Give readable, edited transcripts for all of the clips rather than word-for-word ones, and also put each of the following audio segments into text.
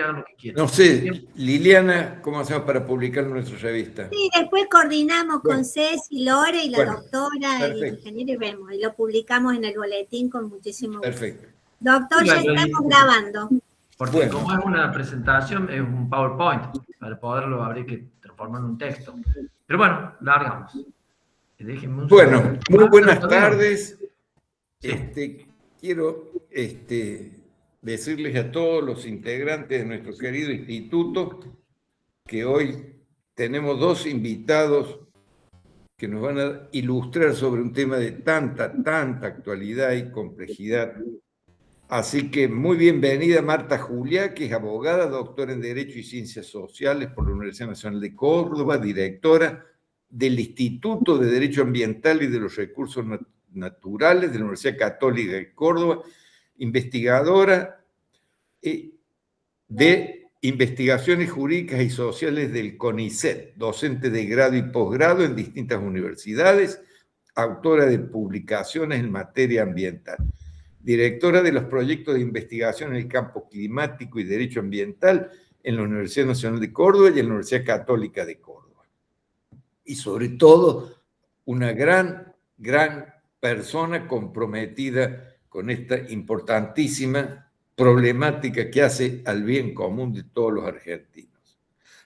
hagan lo que quieran. No sé, Liliana, ¿cómo hacemos para publicar nuestra revista? Sí, después coordinamos con Ceci, Lore y la doctora y el ingeniero y vemos. Y lo publicamos en el boletín con muchísimo gusto. Perfecto. Doctor, ya estamos grabando. Porque como es una presentación, es un PowerPoint. Para poderlo habría que transformar en un texto. Pero bueno, largamos. Bueno, muy buenas tardes. Sí. Quiero decirles a todos los integrantes de nuestro querido instituto que hoy tenemos dos invitados que nos van a ilustrar sobre un tema de tanta actualidad y complejidad. Así que muy bienvenida Marta Juliá, que es abogada, doctora en Derecho y Ciencias Sociales por la Universidad Nacional de Córdoba, directora del Instituto de Derecho Ambiental y de los Recursos Naturales de la Universidad Católica de Córdoba, investigadora de Investigaciones Jurídicas y Sociales del CONICET, docente de grado y posgrado en distintas universidades, autora de publicaciones en materia ambiental, directora de los proyectos de investigación en el campo climático y derecho ambiental en la Universidad Nacional de Córdoba y en la Universidad Católica de Córdoba. Y sobre todo, una gran persona comprometida con esta importantísima problemática que hace al bien común de todos los argentinos.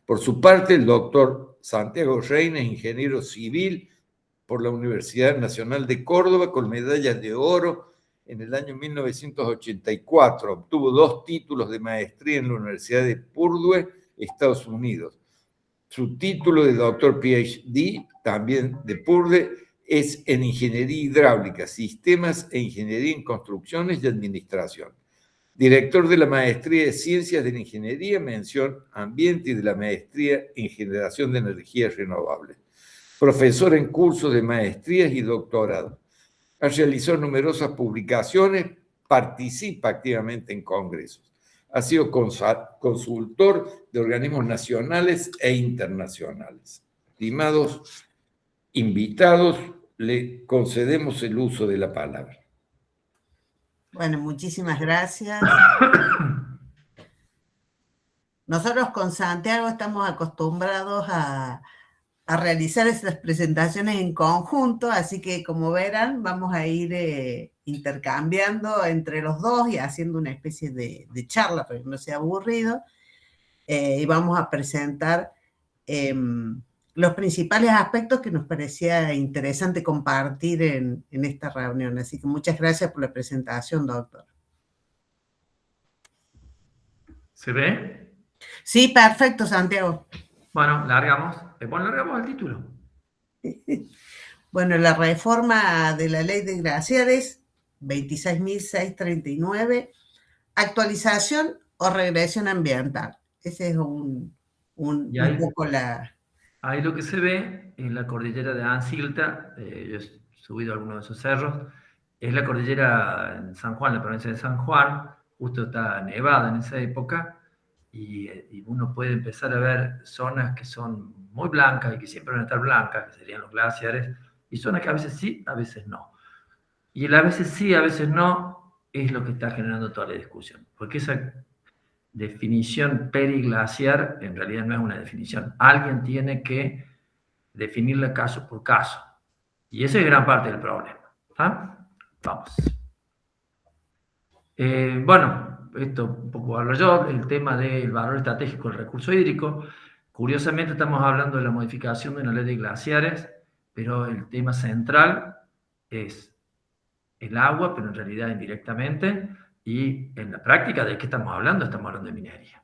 Por su parte, el doctor Santiago Reina es ingeniero civil por la Universidad Nacional de Córdoba con medalla de oro en el año 1984. Obtuvo 2 títulos de maestría en la Universidad de Purdue, Estados Unidos. Su título de doctor PhD, también de Purdue, es en Ingeniería Hidráulica, Sistemas e Ingeniería en Construcciones y Administración. Director de la Maestría de Ciencias de la Ingeniería, mención Ambiente y de la Maestría en Generación de Energías Renovables. Profesor en cursos de maestrías y doctorado. Ha realizado numerosas publicaciones, participa activamente en congresos. Ha sido consultor de organismos nacionales e internacionales. Estimados invitados, le concedemos el uso de la palabra. Bueno, muchísimas gracias. Nosotros con Santiago estamos acostumbrados a realizar estas presentaciones en conjunto, así que como verán vamos a ir intercambiando entre los dos y haciendo una especie de charla para que no sea aburrido, y vamos a presentar los principales aspectos que nos parecía interesante compartir en esta reunión. Así que muchas gracias por la presentación, doctor. ¿Se ve? Sí, perfecto, Santiago. Bueno, largamos. Largamos el título. Bueno, la reforma de la Ley de Glaciares, 26.639, actualización o regresión ambiental. Ese es un poco la... Ahí lo que se ve en la cordillera de Ancilta, yo he subido algunos de esos cerros, es la cordillera en San Juan, la provincia de San Juan, justo está nevada en esa época, y uno puede empezar a ver zonas que son muy blancas y que siempre van a estar blancas, que serían los glaciares, y zonas que a veces sí, a veces no. Y el a veces sí, a veces no, es lo que está generando toda la discusión, porque esa definición periglaciar en realidad no es una definición. Alguien tiene que definirla caso por caso. Y esa es gran parte del problema. ¿Ah? Vamos. Bueno, esto un poco hablo yo, el tema del valor estratégico del recurso hídrico. Curiosamente estamos hablando de la modificación de una ley de glaciares, pero el tema central es el agua, pero en realidad indirectamente. Y en la práctica, ¿de qué estamos hablando? Estamos hablando de minería.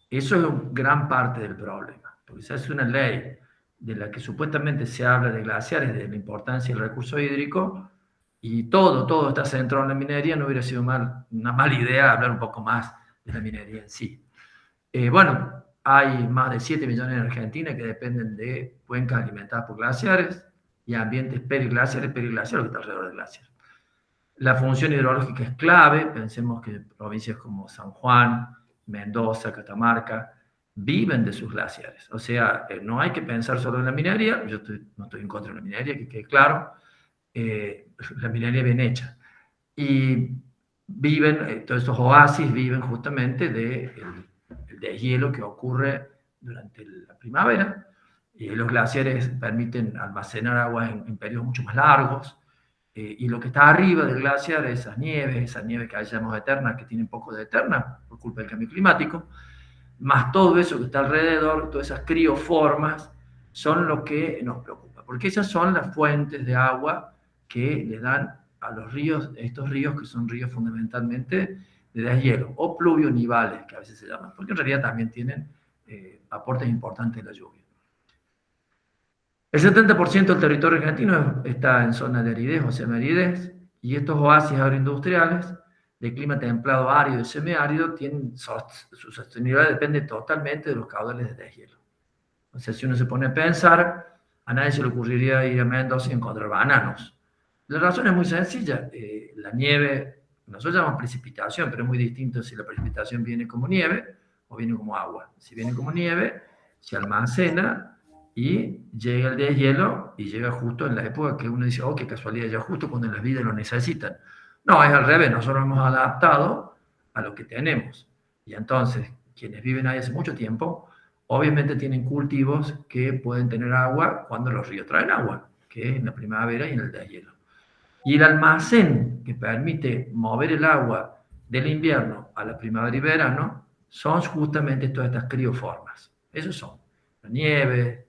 Eso es gran parte del problema, porque se hace una ley de la que supuestamente se habla de glaciares, de la importancia del recurso hídrico, y todo está centrado en la minería. No hubiera sido una mala idea hablar un poco más de la minería en sí. Bueno, hay más de 7 millones en Argentina que dependen de cuencas alimentadas por glaciares y ambientes periglaciares lo que está alrededor del glaciar. La función hidrológica es clave. Pensemos que provincias como San Juan, Mendoza, Catamarca, viven de sus glaciares. O sea, no hay que pensar solo en la minería. Yo no estoy en contra de la minería, que quede claro. La minería bien hecha. Y viven, todos estos oasis viven justamente del deshielo que ocurre durante la primavera. Los glaciares permiten almacenar agua en periodos mucho más largos. Y lo que está arriba del glaciar, esas nieves que llamamos eternas, que tienen poco de eterna por culpa del cambio climático, más todo eso que está alrededor, todas esas crioformas, son lo que nos preocupa, porque esas son las fuentes de agua que le dan a los ríos, estos ríos que son ríos fundamentalmente de deshielo, o pluvionivales, que a veces se llaman, porque en realidad también tienen aportes importantes de la lluvia. El 70% del territorio argentino está en zona de aridez o semiaridez, y estos oasis agroindustriales de clima templado, árido y semiárido, su sostenibilidad depende totalmente de los caudales de deshielo. O sea, si uno se pone a pensar, a nadie se le ocurriría ir a Mendoza y encontrar bananos. La razón es muy sencilla. La nieve, nosotros llamamos precipitación, pero es muy distinto si la precipitación viene como nieve o viene como agua. Si viene como nieve, se almacena y llega el deshielo y llega justo en la época que uno dice, oh, qué casualidad, ya justo cuando las vidas lo necesitan. No, es al revés, nosotros hemos adaptado a lo que tenemos. Y entonces, quienes viven ahí hace mucho tiempo, obviamente tienen cultivos que pueden tener agua cuando los ríos traen agua, que es en la primavera y en el deshielo. Y el almacén que permite mover el agua del invierno a la primavera y verano son justamente todas estas crioformas. Esos son la nieve,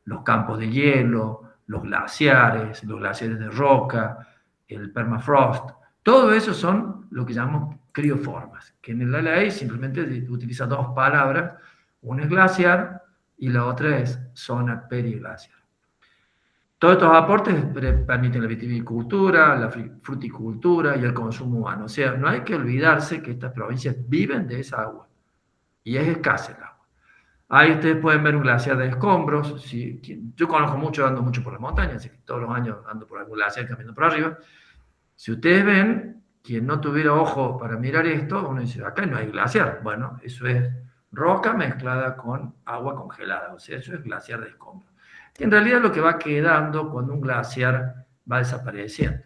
los campos de hielo, los glaciares de roca, el permafrost. Todo eso son lo que llamamos crioformas, que en la ley simplemente utiliza dos palabras, una es glaciar y la otra es zona periglaciar. Todos estos aportes permiten la viticultura, la fruticultura y el consumo humano. O sea, no hay que olvidarse que estas provincias viven de esa agua y es escasa el agua. Ahí ustedes pueden ver un glaciar de escombros. Yo conozco mucho, ando mucho por las montañas, así que todos los años ando por algún glaciar caminando por arriba. Si ustedes ven, quien no tuviera ojo para mirar esto, uno dice, acá no hay glaciar. Bueno, eso es roca mezclada con agua congelada, o sea, eso es glaciar de escombros. Que en realidad es lo que va quedando cuando un glaciar va desapareciendo.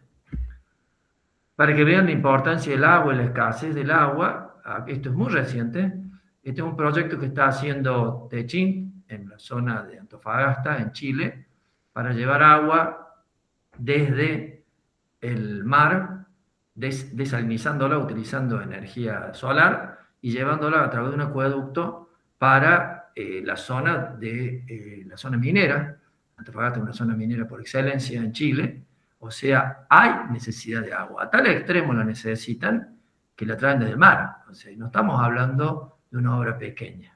Para que vean la importancia del agua y la escasez del agua, esto es muy reciente. Este es un proyecto que está haciendo Techint en la zona de Antofagasta, en Chile, para llevar agua desde el mar, desalinizándola utilizando energía solar y llevándola a través de un acueducto para la zona minera. Antofagasta es una zona minera por excelencia en Chile, o sea, hay necesidad de agua. A tal extremo la necesitan que la traen desde el mar. O sea, no estamos hablando de una obra pequeña.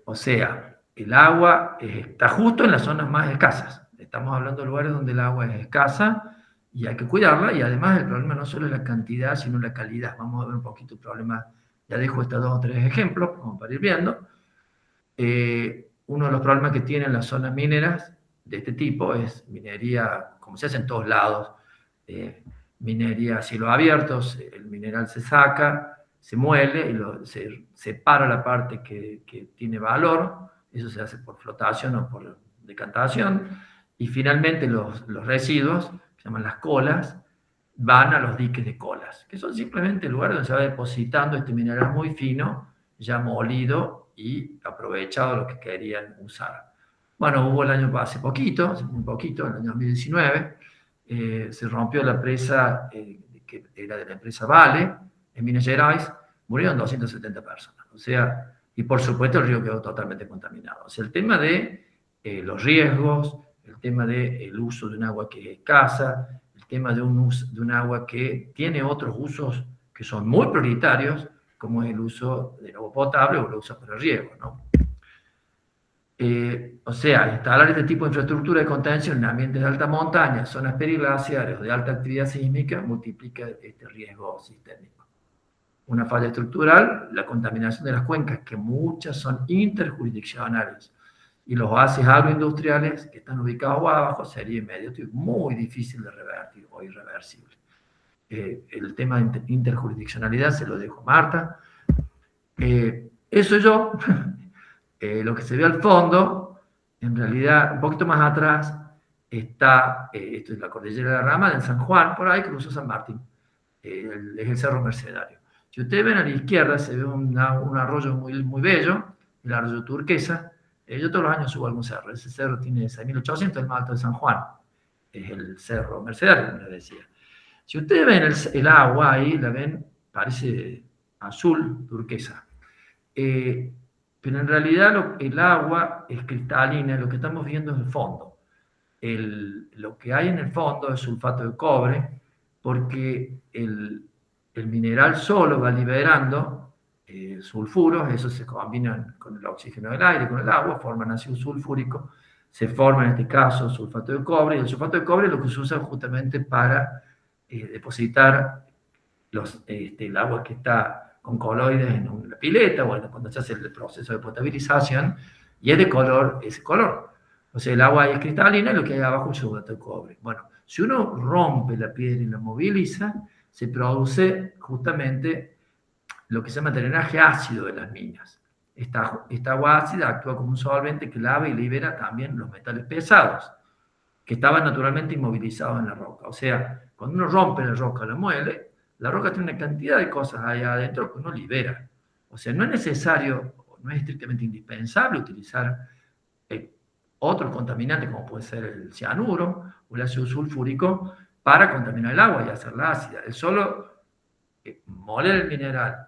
O sea, el agua está justo en las zonas más escasas. Estamos hablando de lugares donde el agua es escasa y hay que cuidarla, y además el problema no solo es la cantidad, sino la calidad. Vamos a ver un poquito el problema. Ya dejo estos 2 o 3 ejemplos, como para ir viendo. Uno de los problemas que tienen las zonas mineras de este tipo es minería, como se hace en todos lados, minería a cielo abierto. El mineral se saca, se muele y se separa la parte que tiene valor. Eso se hace por flotación o por decantación, y finalmente los residuos, que se llaman las colas, van a los diques de colas, que son simplemente lugares donde se va depositando este mineral muy fino, ya molido y aprovechado lo que querían usar. Bueno, hubo el año hace muy poquito, en el año 2019, se rompió la presa que era de la empresa Vale, en Minas Gerais, murieron 270 personas. O sea, y por supuesto el río quedó totalmente contaminado. O sea, el tema de los riesgos, el tema del uso de un agua que es escasa, el tema de un agua que tiene otros usos que son muy prioritarios, como es el uso del agua potable o el uso para el riego, ¿no? O sea, instalar este tipo de infraestructura de contención en ambientes de alta montaña, zonas periglaciares o de alta actividad sísmica, multiplica este riesgo sistémico. Una falla estructural, la contaminación de las cuencas, que muchas son interjurisdiccionales, y los oasis agroindustriales que están ubicados abajo, sería inmediato y muy difícil de revertir o irreversible. El tema de interjurisdiccionalidad se lo dejo a Marta. Eso yo, lo que se ve al fondo, en realidad, un poquito más atrás, está, esto es la cordillera de la Rama, en San Juan, por ahí cruzó San Martín, es el Cerro Mercedario. Si ustedes ven a la izquierda, se ve un arroyo muy, muy bello, el arroyo Turquesa. Yo todos los años subo a algún cerro. Ese cerro tiene 6.800, el más alto de San Juan. Es el cerro Mercedario, como les decía. Si ustedes ven el agua ahí, la ven, parece azul, turquesa. Pero en realidad el agua es cristalina, lo que estamos viendo es el fondo. Lo que hay en el fondo es sulfato de cobre, porque el mineral solo va liberando sulfuros, esos se combinan con el oxígeno del aire, con el agua, forman ácido sulfúrico, se forma en este caso sulfato de cobre, y el sulfato de cobre es lo que se usa justamente para depositar el agua que está con coloides en una pileta, bueno, cuando se hace el proceso de potabilización, y es de color, ese color. O sea, el agua es cristalina y lo que hay abajo es sulfato de cobre. Bueno, si uno rompe la piedra y la moviliza, se produce justamente lo que se llama drenaje ácido de las minas. Esta agua ácida actúa como un solvente que lava y libera también los metales pesados, que estaban naturalmente inmovilizados en la roca. O sea, cuando uno rompe la roca, la muele, la roca tiene una cantidad de cosas allá adentro que uno libera. O sea, no es necesario, no es estrictamente indispensable utilizar otros contaminantes, como puede ser el cianuro o el ácido sulfúrico, para contaminar el agua y hacerla ácida. El solo moler el mineral,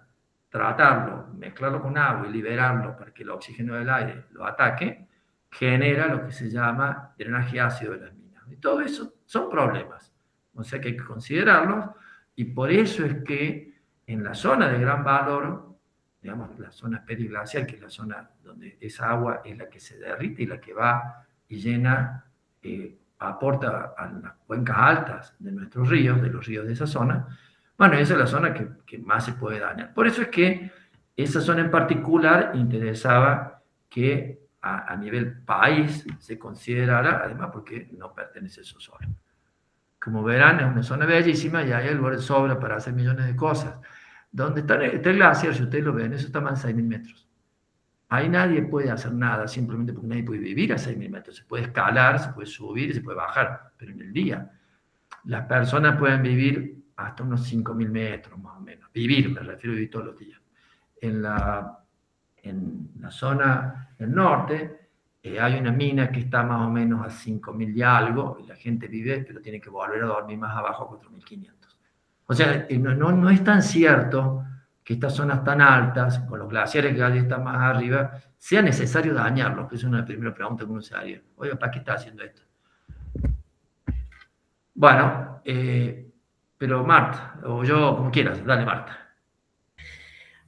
tratarlo, mezclarlo con agua y liberarlo para que el oxígeno del aire lo ataque, genera lo que se llama drenaje ácido de las minas. Y todo eso son problemas. O sea que hay que considerarlos, y por eso es que en la zona de gran valor, digamos, la zona periglacial, que es la zona donde esa agua es la que se derrite y la que va y llena, aporta a las cuencas altas de nuestros ríos, de los ríos de esa zona. Bueno, esa es la zona que más se puede dañar. Por eso es que esa zona en particular interesaba que a nivel país se considerara, además porque no pertenece a eso solo. Como verán, es una zona bellísima y hay lugar de sobra para hacer millones de cosas. Donde está el glaciar, si ustedes lo ven, eso está más de 6.000 metros. Ahí nadie puede hacer nada, simplemente porque nadie puede vivir a 6.000 metros. Se puede escalar, se puede subir, se puede bajar, pero en el día. Las personas pueden vivir hasta unos 5.000 metros, más o menos. Vivir, me refiero a vivir todos los días. En la zona del norte, hay una mina que está más o menos a 5.000 y algo, y la gente vive, pero tiene que volver a dormir más abajo a 4.500. O sea, no es tan cierto que estas zonas tan altas, con los glaciares que hay están más arriba, sea necesario dañarlos, que es una primera pregunta que uno se haría. Oiga, ¿para qué está haciendo esto? Bueno, pero Marta, o yo, como quieras, dale, Marta.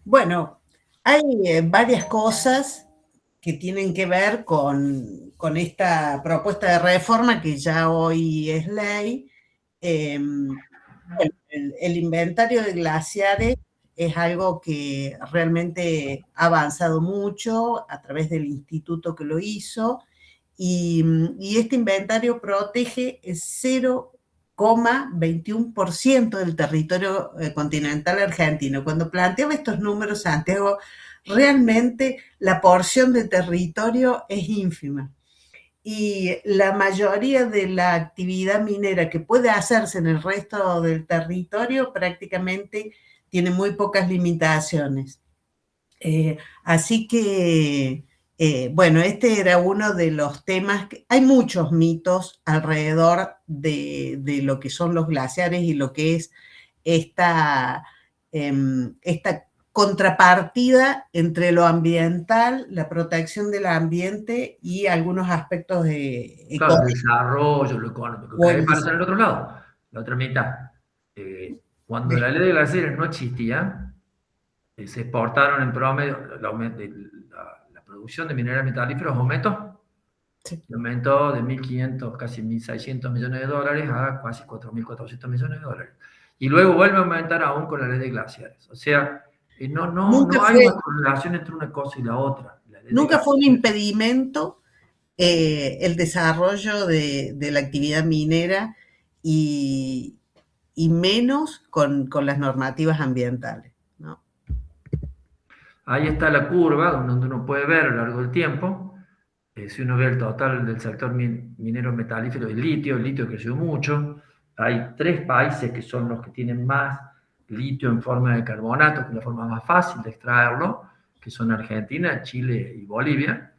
Bueno, hay varias cosas que tienen que ver con esta propuesta de reforma que ya hoy es ley. Bueno, el inventario de glaciares es algo que realmente ha avanzado mucho a través del instituto que lo hizo, y este inventario protege el 0,21% del territorio continental argentino. Cuando planteaba estos números, Santiago, realmente la porción de territorio es ínfima. Y la mayoría de la actividad minera que puede hacerse en el resto del territorio prácticamente tiene muy pocas limitaciones. Así que, bueno, este era uno de los temas. Hay muchos mitos alrededor de lo que son los glaciares y lo que es esta contrapartida entre lo ambiental, la protección del ambiente y algunos aspectos de claro, el desarrollo, lo económico, que hay para estar al otro lado, la otra mitad. Cuando la ley de glaciares no existía, se exportaron en promedio, la producción de minerales metalíferos aumentó. Sí. Aumentó de 1.500, casi 1.600 millones de dólares a casi 4.400 millones de dólares. Y luego vuelve a aumentar aún con la ley de glaciares. O sea, no hay una correlación entre una cosa y la otra. Nunca fue un impedimento el desarrollo de la actividad minera, y menos con las normativas ambientales, ¿no? Ahí está la curva donde uno puede ver a lo largo del tiempo. Si uno ve el total del sector minero metalífero, el litio creció mucho. Hay 3 países que son los que tienen más litio en forma de carbonato, que es la forma más fácil de extraerlo, que son Argentina, Chile y Bolivia.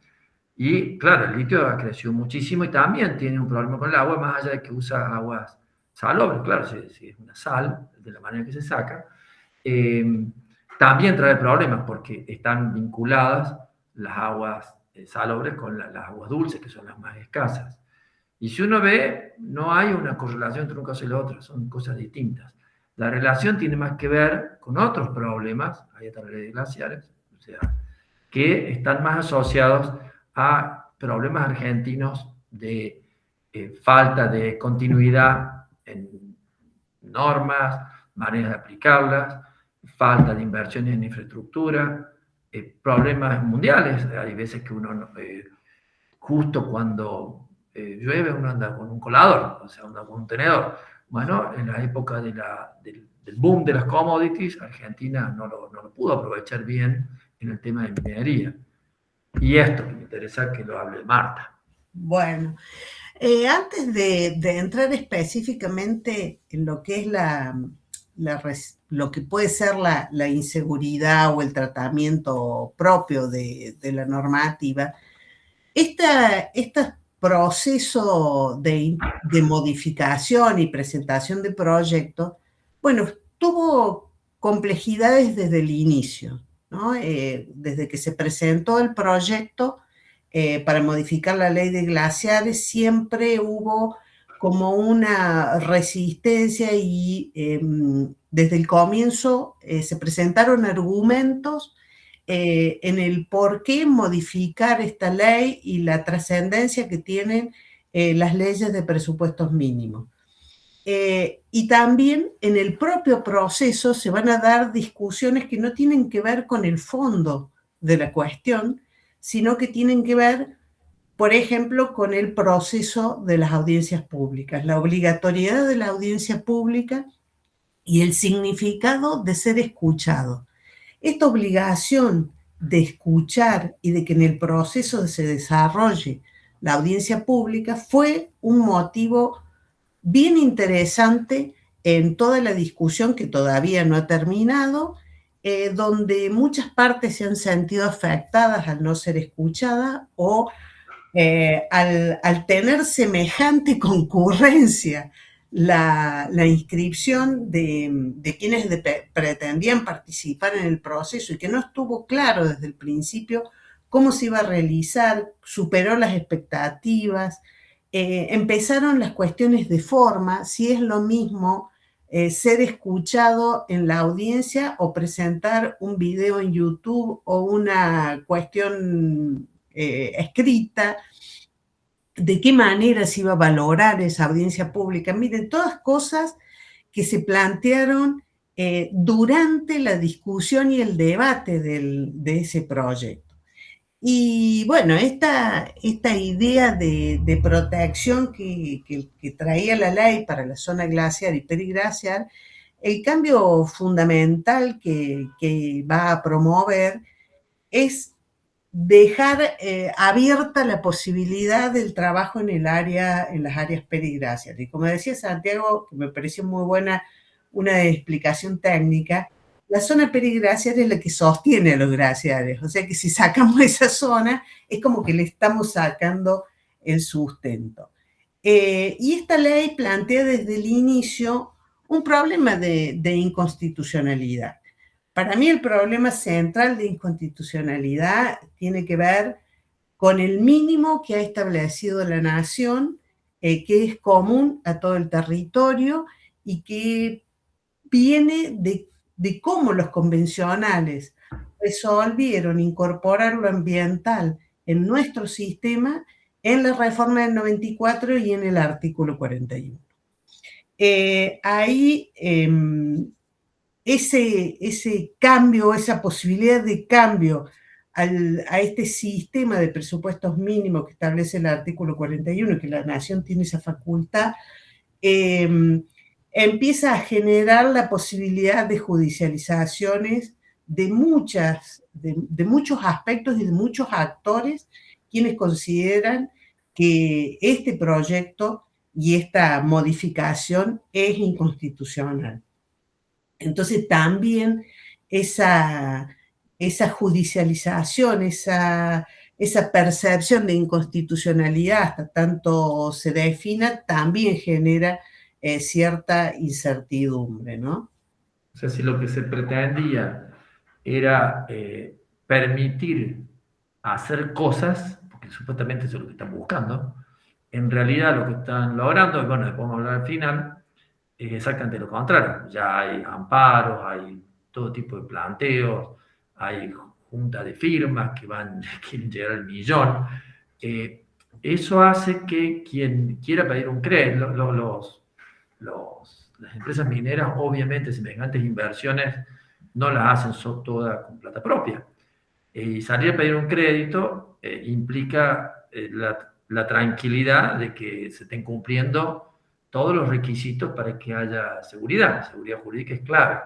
Y claro, el litio ha crecido muchísimo y también tiene un problema con el agua, más allá de que usa aguas salobres, claro, si es una sal, de la manera que se saca, también trae problemas porque están vinculadas las aguas salobres con las aguas dulces, que son las más escasas. Y si uno ve, no hay una correlación entre un caso y el otro, son cosas distintas. La relación tiene más que ver con otros problemas, ahí está la ley de glaciares, o sea, que están más asociados a problemas argentinos de falta de continuidad en normas, maneras de aplicarlas, falta de inversiones en infraestructura, problemas mundiales. Hay veces que uno, justo cuando llueve, uno anda con un colador, o sea, anda con un tenedor. Bueno, en la época del boom de las commodities, Argentina no lo pudo aprovechar bien en el tema de minería. Y esto, que me interesa que lo hable Marta. Bueno, antes de entrar específicamente en lo que es lo que puede ser la inseguridad o el tratamiento propio de la normativa, este proceso de modificación y presentación de proyectos, bueno, tuvo complejidades desde el inicio, ¿no? Desde que se presentó el proyecto para modificar la ley de glaciares, siempre hubo como una resistencia y desde el comienzo se presentaron argumentos en el por qué modificar esta ley y la trascendencia que tienen las leyes de presupuestos mínimos. Y también en el propio proceso se van a dar discusiones que no tienen que ver con el fondo de la cuestión, sino que tienen que ver, por ejemplo, con el proceso de las audiencias públicas, la obligatoriedad de la audiencia pública y el significado de ser escuchado. Esta obligación de escuchar y de que en el proceso se desarrolle la audiencia pública fue un motivo bien interesante en toda la discusión que todavía no ha terminado, donde muchas partes se han sentido afectadas al no ser escuchadas o al tener semejante concurrencia la inscripción de quienes pretendían participar en el proceso y que no estuvo claro desde el principio cómo se iba a realizar, superó las expectativas, empezaron las cuestiones de forma, si es lo mismo ser escuchado en la audiencia o presentar un video en YouTube o una cuestión escrita, de qué manera se iba a valorar esa audiencia pública. Miren, todas cosas que se plantearon durante la discusión y el debate de ese proyecto. Y bueno, esta idea de protección que traía la ley para la zona glaciar y periglaciar, el cambio fundamental que va a promover es dejar abierta la posibilidad del trabajo en las áreas periglaciares. Y como decía Santiago, que me pareció muy buena una explicación técnica, la zona periglaciar es la que sostiene a los glaciares. O sea que si sacamos esa zona, es como que le estamos sacando el sustento. Y esta ley plantea desde el inicio un problema de inconstitucionalidad. Para mí el problema central de inconstitucionalidad tiene que ver con el mínimo que ha establecido la nación, que es común a todo el territorio y que viene de cómo los convencionales resolvieron incorporar lo ambiental en nuestro sistema en la reforma del 94 y en el artículo 41. Ahí ese cambio, esa posibilidad de cambio a este sistema de presupuestos mínimos que establece el artículo 41, que la nación tiene esa facultad, empieza a generar la posibilidad de judicializaciones de muchos aspectos y de muchos actores quienes consideran que este proyecto y esta modificación es inconstitucional. Entonces también esa judicialización, esa percepción de inconstitucionalidad, hasta tanto se defina, también genera cierta incertidumbre, ¿no? O sea, si lo que se pretendía era permitir hacer cosas, porque supuestamente eso es lo que están buscando, en realidad lo que están logrando, y bueno, después vamos a hablar al final, es exactamente lo contrario. Ya hay amparos, hay todo tipo de planteos, hay juntas de firmas que quieren llegar al millón. Eso hace que quien quiera pedir un crédito, las empresas mineras, obviamente, semejantes inversiones, no las hacen todas con plata propia. Y salir a pedir un crédito implica la tranquilidad de que se estén cumpliendo todos los requisitos para que haya seguridad. Seguridad jurídica es clave.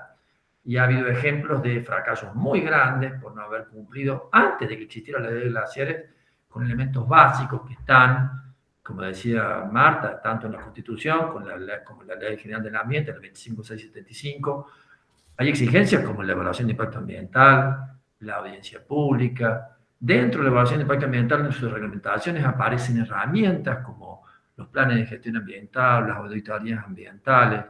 Y ha habido ejemplos de fracasos muy grandes por no haber cumplido, antes de que existiera la ley de glaciares, con elementos básicos que están, como decía Marta, tanto en la Constitución como en la Ley General del Ambiente, la 25675. Hay exigencias como la evaluación de impacto ambiental, la audiencia pública. Dentro de la evaluación de impacto ambiental, en sus reglamentaciones aparecen herramientas como los planes de gestión ambiental, las auditorías ambientales,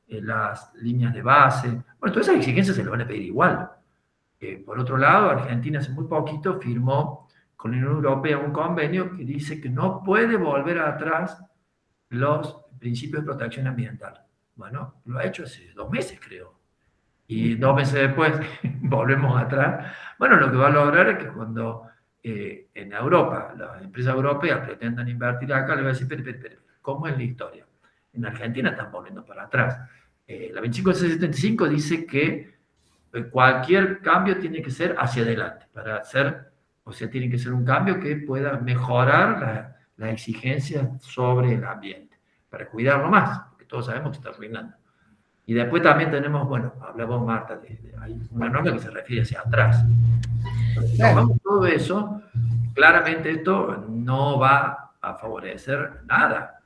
las líneas de base. Bueno, todas esas exigencias se le van a pedir igual. Por otro lado, Argentina hace muy poquito firmó con la Unión Europea un convenio que dice que no puede volver atrás los principios de protección ambiental. Bueno, lo ha hecho hace 2 meses, creo. Y 2 meses después volvemos atrás. Bueno, lo que va a lograr es que cuando en Europa las empresas europeas pretendan invertir acá, le va a decir, espera, ¿cómo es la historia? En Argentina están volviendo para atrás. La 25675 dice que cualquier cambio tiene que ser hacia adelante, o sea, tiene que ser un cambio que pueda mejorar las exigencias sobre el ambiente, para cuidarlo más, porque todos sabemos que está arruinando. Y después también tenemos, bueno, hablamos Marta, hay una norma que se refiere hacia atrás. Si tomamos todo eso, claramente esto no va a favorecer nada.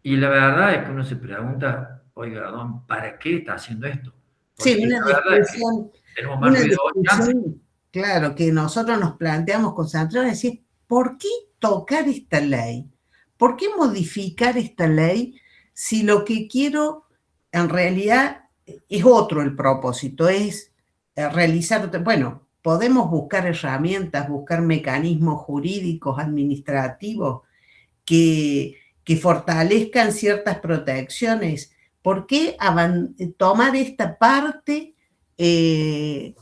Y la verdad es que uno se pregunta, oiga, Don, ¿para qué está haciendo esto? Porque sí, una discusión, tenemos más claro, que nosotros nos planteamos con Santiago, es decir, ¿por qué tocar esta ley? ¿Por qué modificar esta ley si lo que quiero en realidad es otro el propósito, es realizar, bueno, podemos buscar herramientas, buscar mecanismos jurídicos, administrativos que fortalezcan ciertas protecciones. ¿Por qué tomar esta parte? Es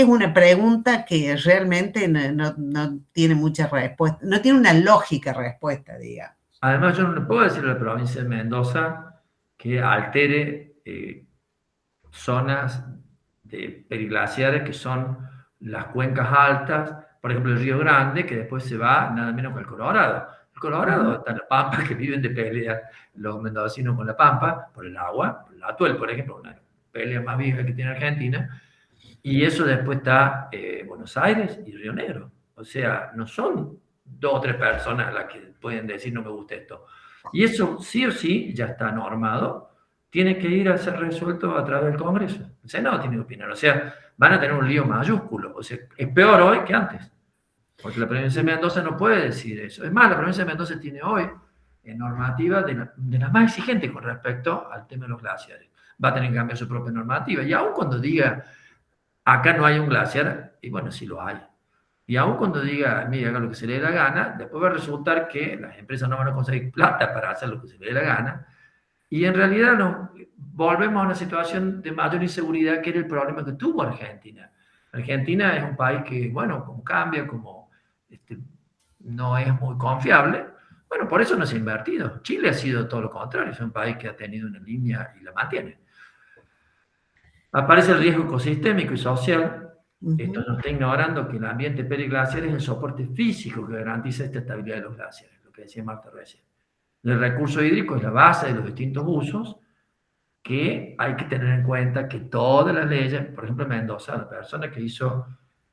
una pregunta que realmente no tiene mucha respuesta, no tiene una lógica respuesta, digamos. Además, yo no le puedo decir a la provincia de Mendoza que altere zonas de periglaciares que son las cuencas altas, por ejemplo el Río Grande, que después se va nada menos que el Colorado. El Colorado está en la Pampa, que viven de pelea los mendocinos con la Pampa, por el agua, por el Atuel, por ejemplo, una pelea más vieja que tiene Argentina, y eso después está Buenos Aires y Río Negro. O sea, no son 2 o 3 personas las que pueden decir no me gusta esto. Y eso sí o sí ya está normado, tiene que ir a ser resuelto a través del Congreso. El Senado tiene que opinar. O sea, van a tener un lío mayúsculo. O sea, es peor hoy que antes. Porque la provincia de Mendoza no puede decir eso. Es más, la provincia de Mendoza tiene hoy normativa de las más exigentes con respecto al tema de los glaciares. Va a tener que cambiar su propia normativa. Y aún cuando diga, acá no hay un glaciar, y bueno, sí lo hay. Y aún cuando diga, mire, haga lo que se le dé la gana, después va a resultar que las empresas no van a conseguir plata para hacer lo que se le dé la gana. Y en realidad nos volvemos a una situación de mayor inseguridad, que era el problema que tuvo Argentina. Argentina es un país que, bueno, como cambia, como no es muy confiable, bueno, por eso no se ha invertido. Chile ha sido todo lo contrario, es un país que ha tenido una línea y la mantiene. Aparece el riesgo ecosistémico y social. Esto no está ignorando que el ambiente periglaciar es el soporte físico que garantiza esta estabilidad de los glaciares, lo que decía Marta recién. El recurso hídrico es la base de los distintos usos, que hay que tener en cuenta que todas las leyes, por ejemplo en Mendoza, la persona que hizo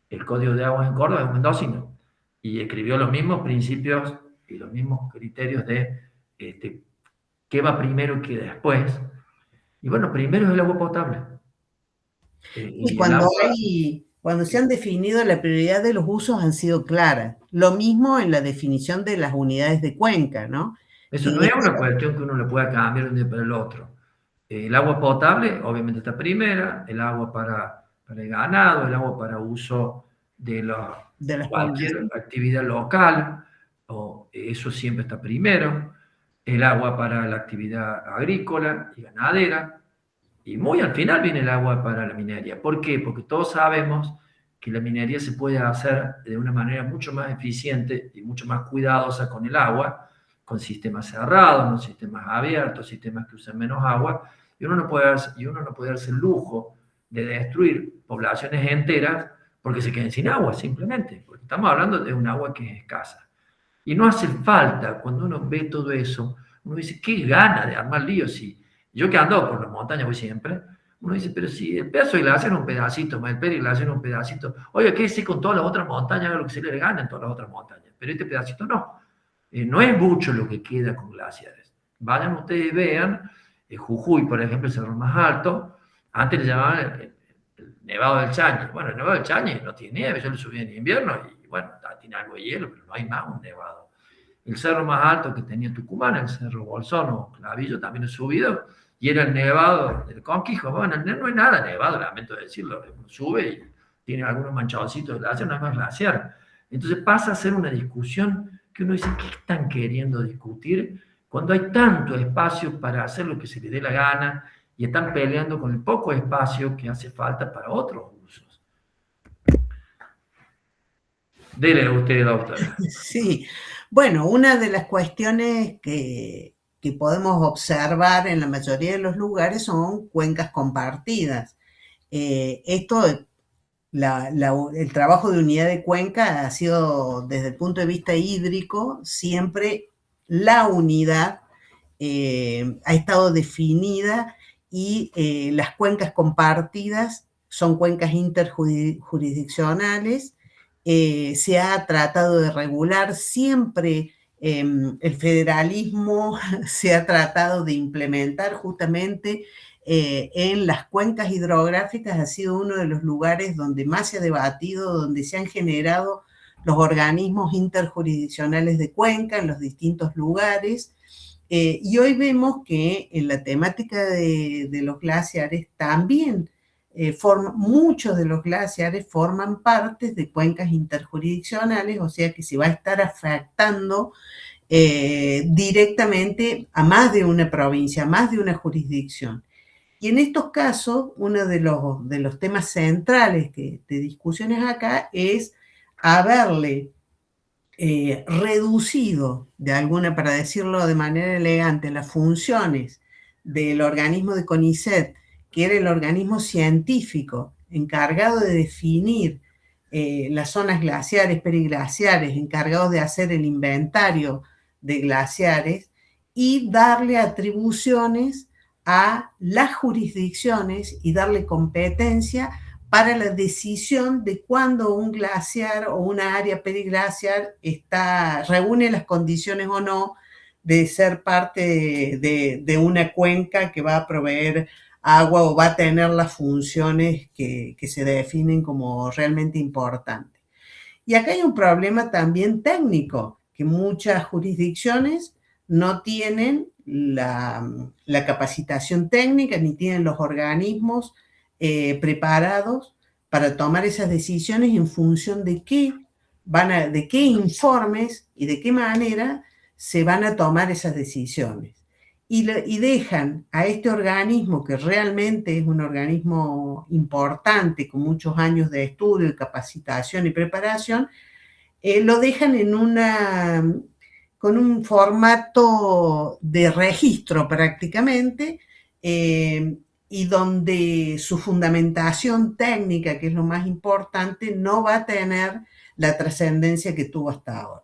el Código de Aguas en Córdoba es un mendocino, y escribió los mismos principios y los mismos criterios de qué va primero y qué después. Y bueno, primero es el agua potable. Y Y el agua, cuando se han definido la prioridad de los usos han sido claras. Lo mismo en la definición de las unidades de cuenca, ¿no? eso no Que es una cuestión que uno le pueda cambiar de un día para el otro. El agua potable, obviamente, está primera, el agua para el ganado, el agua para uso de de las cualquier poblaciones. actividad local, eso siempre está primero, el agua para la actividad agrícola y ganadera, y muy al final viene el agua para la minería. ¿Por qué? Porque todos sabemos que la minería se puede hacer de una manera mucho más eficiente y mucho más cuidadosa con el agua, con sistemas cerrados, con sistemas abiertos, sistemas que usan menos agua, y uno no puede darse el lujo de destruir poblaciones enteras porque se queden sin agua, simplemente, porque estamos hablando de un agua que es escasa. Y no hace falta, cuando uno ve todo eso, uno dice, qué gana de armar líos. Si yo que ando por las montañas voy siempre, uno dice, pero si el pedazo de glaciar es un pedacito, más el peri glaciar es un pedacito, oye, ¿qué hice con todas las otras montañas? Haga lo que se le gana en todas las otras montañas, pero este pedacito no. No es mucho lo que queda con glaciares. Vayan ustedes y vean, Jujuy, por ejemplo, el cerro más alto, antes le llamaban el Nevado del Chañi. Bueno, el Nevado del Chañi no tiene nieve, yo lo subí en invierno y bueno, tiene algo de hielo, pero no hay más un nevado. El cerro más alto que tenía Tucumán, el Cerro Bolsón o Clavillo, también he subido, y era el nevado del Conquijo. Bueno, no hay nada nevado, lamento decirlo, uno sube y tiene algunos manchoncitos de glaciar, no es más glaciar. Entonces pasa a ser una discusión que uno dice, ¿qué están queriendo discutir? Cuando hay tanto espacio para hacer lo que se les dé la gana y están peleando con el poco espacio que hace falta para otros usos. Dele usted, doctora. Sí, bueno, una de las cuestiones que podemos observar en la mayoría de los lugares son cuencas compartidas. Esto, el trabajo de unidad de cuenca ha sido, desde el punto de vista hídrico, siempre la unidad ha estado definida y las cuencas compartidas son cuencas interjurisdiccionales. Se ha tratado de regular siempre el federalismo, se ha tratado de implementar justamente en las cuencas hidrográficas, ha sido uno de los lugares donde más se ha debatido, donde se han generado los organismos interjurisdiccionales de cuenca en los distintos lugares. Y hoy vemos que en la temática de los glaciares también muchos de los glaciares forman partes de cuencas interjurisdiccionales, o sea que se va a estar afectando directamente a más de una provincia, a más de una jurisdicción. Y en estos casos, uno de los temas centrales de discusiones acá es haberle reducido, para decirlo de manera elegante, las funciones del organismo de CONICET, que era el organismo científico encargado de definir las zonas glaciares, periglaciares, encargados de hacer el inventario de glaciares, y darle atribuciones a las jurisdicciones y darle competencia para la decisión de cuándo un glaciar o una área periglaciar reúne las condiciones o no de ser parte de una cuenca que va a proveer agua o va a tener las funciones que se definen como realmente importantes. Y acá hay un problema también técnico, que muchas jurisdicciones no tienen la capacitación técnica ni tienen los organismos preparados para tomar esas decisiones en función de qué informes y de qué manera se van a tomar esas decisiones. Y dejan a este organismo, que realmente es un organismo importante, con muchos años de estudio, de capacitación y preparación, lo dejan con un formato de registro prácticamente, y donde su fundamentación técnica, que es lo más importante, no va a tener la trascendencia que tuvo hasta ahora.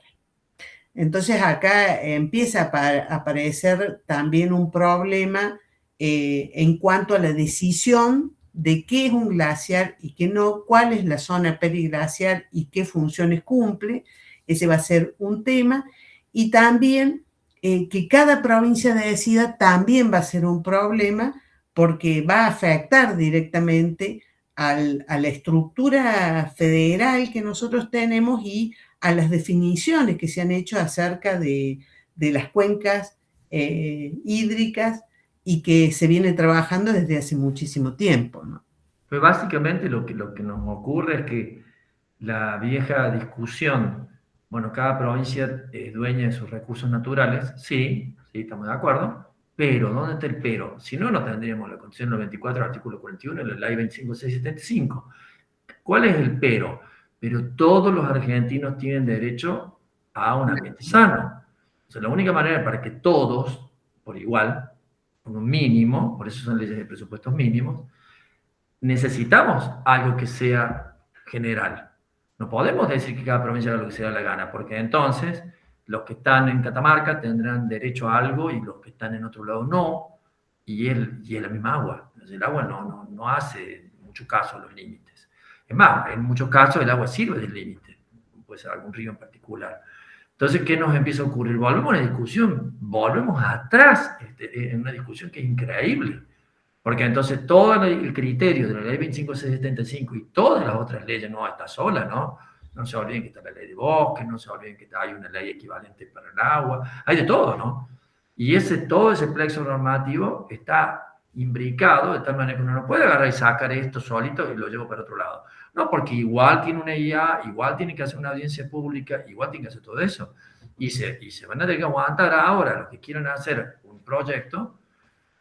Entonces acá empieza a aparecer también un problema en cuanto a la decisión de qué es un glaciar y qué no, cuál es la zona periglaciar y qué funciones cumple. Ese va a ser un tema. Y también que cada provincia decida también va a ser un problema, porque va a afectar directamente a la estructura federal que nosotros tenemos y a las definiciones que se han hecho acerca de las cuencas hídricas y que se viene trabajando desde hace muchísimo tiempo, ¿no? Pues básicamente lo que nos ocurre es que la vieja discusión, bueno, cada provincia es dueña de sus recursos naturales, sí, estamos de acuerdo, pero ¿dónde está el pero? Si no, no tendríamos la Constitución 94, artículo 41, la Ley 25675. ¿Cuál es el pero? Pero todos los argentinos tienen derecho a un ambiente sano. O sea, la única manera para que todos, por igual, con un mínimo, por eso son leyes de presupuestos mínimos, necesitamos algo que sea general. No podemos decir que cada provincia haga lo que se da la gana, porque entonces los que están en Catamarca tendrán derecho a algo y los que están en otro lado no, y es la misma agua. El agua no hace mucho caso a los límites. Es más, en muchos casos el agua sirve del límite, puede ser algún río en particular. Entonces, ¿qué nos empieza a ocurrir? Volvemos a la discusión, volvemos atrás en una discusión que es increíble. Porque entonces todo el criterio de la ley 25675 y todas las otras leyes, no está sola, ¿no? No se olviden que está la ley de bosque, no se olviden que hay una ley equivalente para el agua, hay de todo, ¿no? Y todo ese plexo normativo está imbricado de tal manera que uno no puede agarrar y sacar esto solito y lo llevo para otro lado. No, porque igual tiene una IA, igual tiene que hacer una audiencia pública, igual tiene que hacer todo eso. Y se van a tener que aguantar ahora los que quieran hacer un proyecto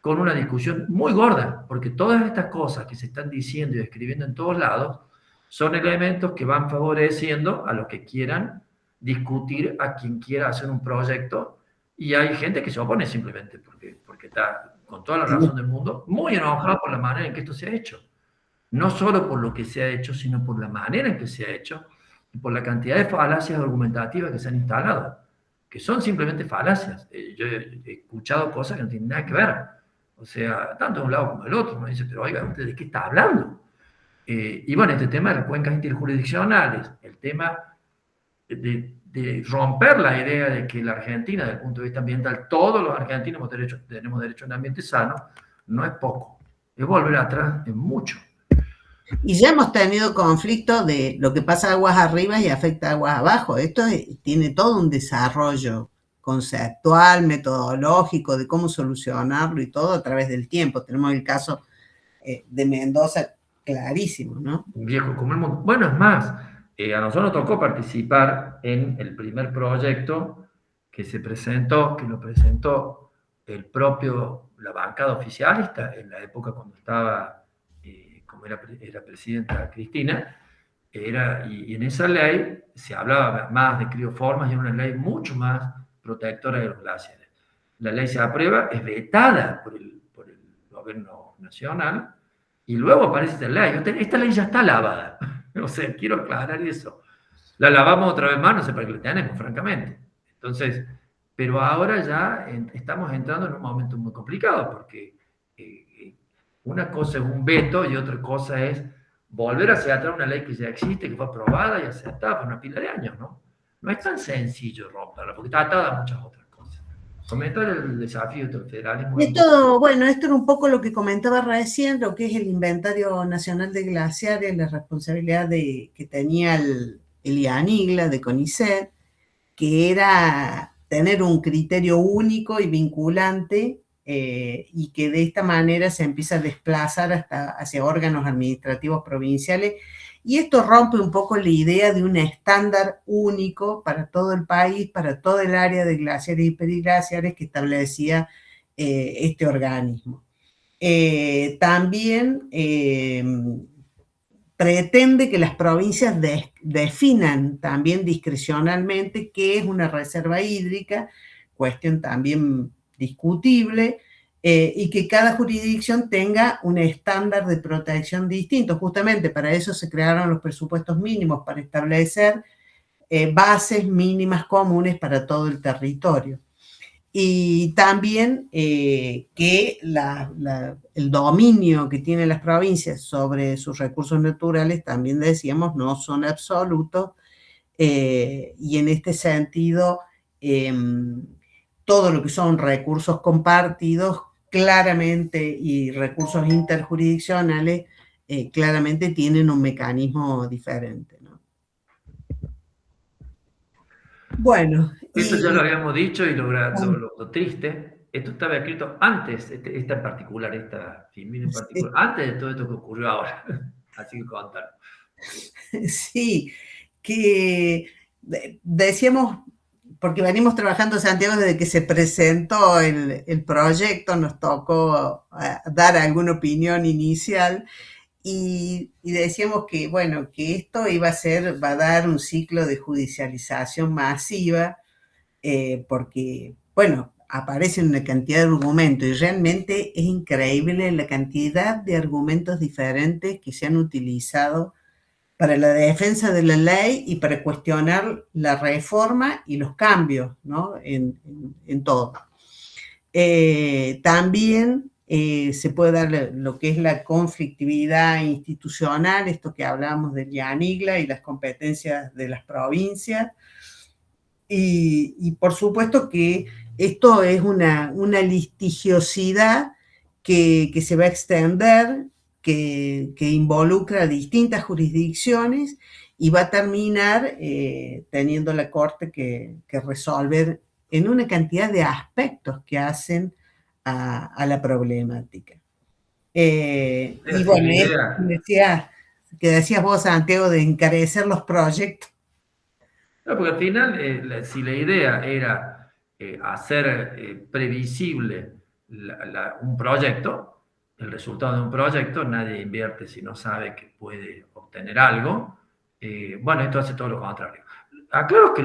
con una discusión muy gorda, porque todas estas cosas que se están diciendo y escribiendo en todos lados son elementos que van favoreciendo a los que quieran discutir, a quien quiera hacer un proyecto, y hay gente que se opone simplemente porque está, con toda la razón del mundo, muy enojada por la manera en que esto se ha hecho. No solo por lo que se ha hecho, sino por la manera en que se ha hecho y por la cantidad de falacias argumentativas que se han instalado, que son simplemente falacias. Yo he escuchado cosas que no tienen nada que ver. O sea, tanto de un lado como del otro. Uno dice, pero oiga, ¿usted de qué está hablando? Y bueno, este tema de las cuencas interjurisdiccionales, el tema de romper la idea de que la Argentina, desde el punto de vista ambiental, todos los argentinos tenemos derecho a un ambiente sano, no es poco. Es volver atrás en mucho. Y ya hemos tenido conflicto de lo que pasa aguas arriba y afecta aguas abajo. Esto tiene todo un desarrollo conceptual, metodológico, de cómo solucionarlo y todo a través del tiempo. Tenemos el caso de Mendoza clarísimo, ¿no? Viejo como el mundo. Bueno, es más, a nosotros nos tocó participar en el primer proyecto que se presentó, que lo presentó la bancada oficialista en la época cuando estaba, como era presidenta Cristina, y en esa ley se hablaba más de crioformas y era una ley mucho más protectora de los glaciares. La ley se aprueba, es vetada por el gobierno nacional, y luego aparece esta ley. Esta ley ya está lavada. O sea, quiero aclarar eso. La lavamos otra vez más, no sé para qué la tenemos, francamente. Entonces, pero ahora ya estamos entrando en un momento muy complicado, porque una cosa es un veto y otra cosa es volver hacia atrás una ley que ya existe, que fue aprobada y aceptada por una pila de años, ¿no? No es tan sencillo romperla, porque está atada a muchas otras cosas. Comentar el desafío del federalismo. Esto era un poco lo que comentaba recién, lo que es el Inventario Nacional de Glaciares, la responsabilidad que tenía el IANIGLA de CONICET, que era tener un criterio único y vinculante, y que de esta manera se empieza a desplazar hacia órganos administrativos provinciales. Y esto rompe un poco la idea de un estándar único para todo el país, para todo el área de glaciares y periglaciares que establecía este organismo. También pretende que las provincias definan también discrecionalmente qué es una reserva hídrica, cuestión también discutible, y que cada jurisdicción tenga un estándar de protección distinto. Justamente para eso se crearon los presupuestos mínimos, para establecer bases mínimas comunes para todo el territorio. Y también que el dominio que tienen las provincias sobre sus recursos naturales, también decíamos, no son absolutos, y en este sentido, todo lo que son recursos compartidos claramente y recursos interjurisdiccionales claramente tienen un mecanismo diferente, ¿no? Bueno. Esto ya lo habíamos dicho y lo triste, esto estaba escrito antes, esta en particular, esta filmina en particular, antes de todo esto que ocurrió ahora. Así que contanos. Sí, que decíamos, porque venimos trabajando, Santiago, desde que se presentó el proyecto, nos tocó dar alguna opinión inicial y decíamos que, bueno, que esto va a dar un ciclo de judicialización masiva, porque, bueno, aparecen una cantidad de argumentos y realmente es increíble la cantidad de argumentos diferentes que se han utilizado para la defensa de la ley y para cuestionar la reforma y los cambios, ¿no? en todo. También se puede dar lo que es la conflictividad institucional, esto que hablábamos del Yanigla y las competencias de las provincias. Y por supuesto que esto es una litigiosidad que se va a extender, que involucra a distintas jurisdicciones y va a terminar teniendo la Corte que resolver en una cantidad de aspectos que hacen a la problemática. Y bueno, que decías vos, Santiago, de encarecer los proyectos. No, porque al final, si la idea era hacer previsible un proyecto, el resultado de un proyecto, nadie invierte si no sabe que puede obtener algo. Bueno, esto hace todo lo contrario. Aclaro que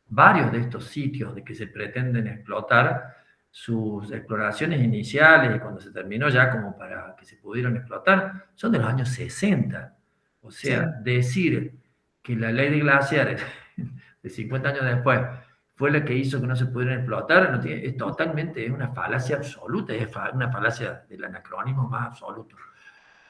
varios de estos sitios de que se pretenden explotar, sus exploraciones iniciales y cuando se terminó ya como para que se pudieran explotar, son de los años 60. O sea, sí, decir que la ley de glaciares de 50 años después fue la que hizo que no se pudieran explotar, es totalmente una falacia absoluta, es una falacia del anacronismo más absoluto.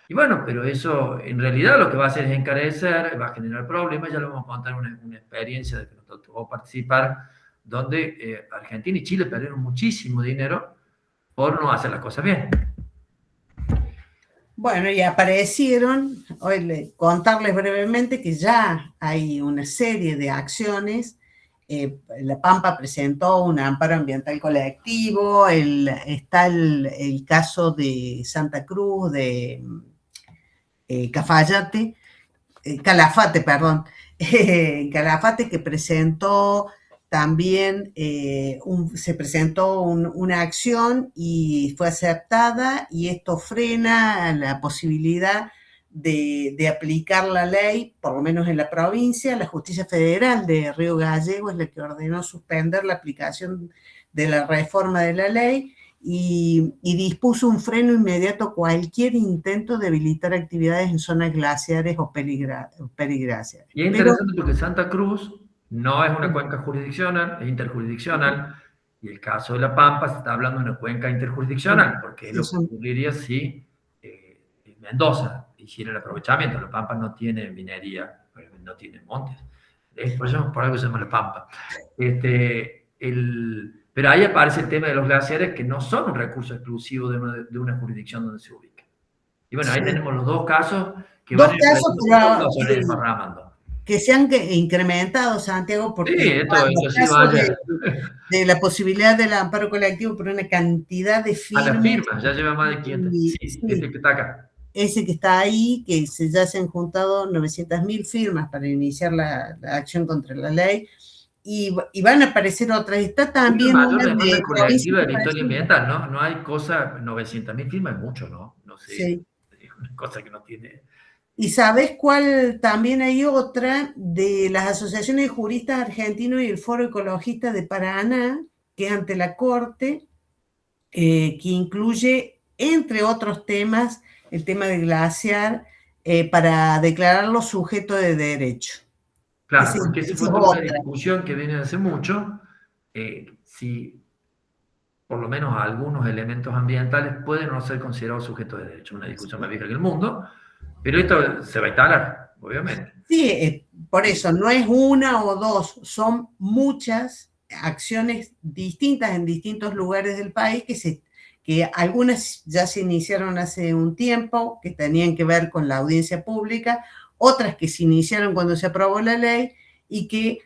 Y bueno, pero eso en realidad lo que va a hacer es encarecer, va a generar problemas. Ya lo vamos a contar una experiencia de que nos tocó participar, donde Argentina y Chile perdieron muchísimo dinero por no hacer las cosas bien. Bueno, y aparecieron, hoy contarles brevemente que ya hay una serie de acciones. La Pampa presentó un amparo ambiental colectivo, está el caso de Santa Cruz, de Calafate, perdón, Calafate, que presentó también, se presentó una acción y fue aceptada, y esto frena la posibilidad de aplicar la ley, por lo menos en la provincia. La Justicia Federal de Río Gallegos es la que ordenó suspender la aplicación de la reforma de la ley y dispuso un freno inmediato a cualquier intento de habilitar actividades en zonas glaciares o periglaciares. Y es interesante porque Santa Cruz no es una cuenca jurisdiccional, es interjurisdiccional, y el caso de La Pampa se está hablando de una cuenca interjurisdiccional, porque es lo que ocurriría si Mendoza hiciera el aprovechamiento. La Pampa no tiene minería, no tiene montes, por algo se llama La Pampa. Pero ahí aparece el tema de los glaciares, que no son un recurso exclusivo de una jurisdicción donde se ubica. Y bueno, ahí tenemos los dos casos que van que se han incrementado, Santiago, porque sí, de la posibilidad del amparo colectivo por una cantidad de firmas. A las firmas, ya lleva más de 500. Sí, ese que está acá. Ese que está ahí, que ya se han juntado 900.000 firmas para iniciar la acción contra la ley. Y van a aparecer otras. Está también una demanda colectiva de la historia ambiental, ¿no? No hay cosa, 900.000 firmas es mucho, ¿no? No sé, sí. Es una cosa que no tiene... ¿Y sabes cuál? También hay otra de las asociaciones de juristas argentinos y el Foro Ecologista de Paraná, que es ante la Corte, que incluye, entre otros temas, el tema del glaciar, para declararlo sujeto de derecho. Claro, porque esa fue una discusión que viene hace mucho, si por lo menos algunos elementos ambientales pueden o no ser considerados sujetos de derecho. Una discusión más vieja que el mundo, pero esto se va a instalar, obviamente. Sí, por eso, no es una o dos, son muchas acciones distintas en distintos lugares del país que que algunas ya se iniciaron hace un tiempo, que tenían que ver con la audiencia pública, otras que se iniciaron cuando se aprobó la ley y que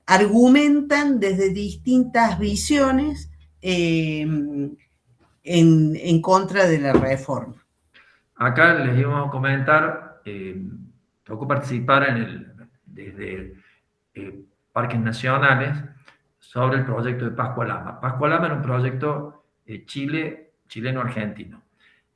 argumentan desde distintas visiones en contra de la reforma. Acá les íbamos a comentar, tocó participar desde parques nacionales sobre el proyecto de Pascua Lama. Pascua Lama era un proyecto chileno-argentino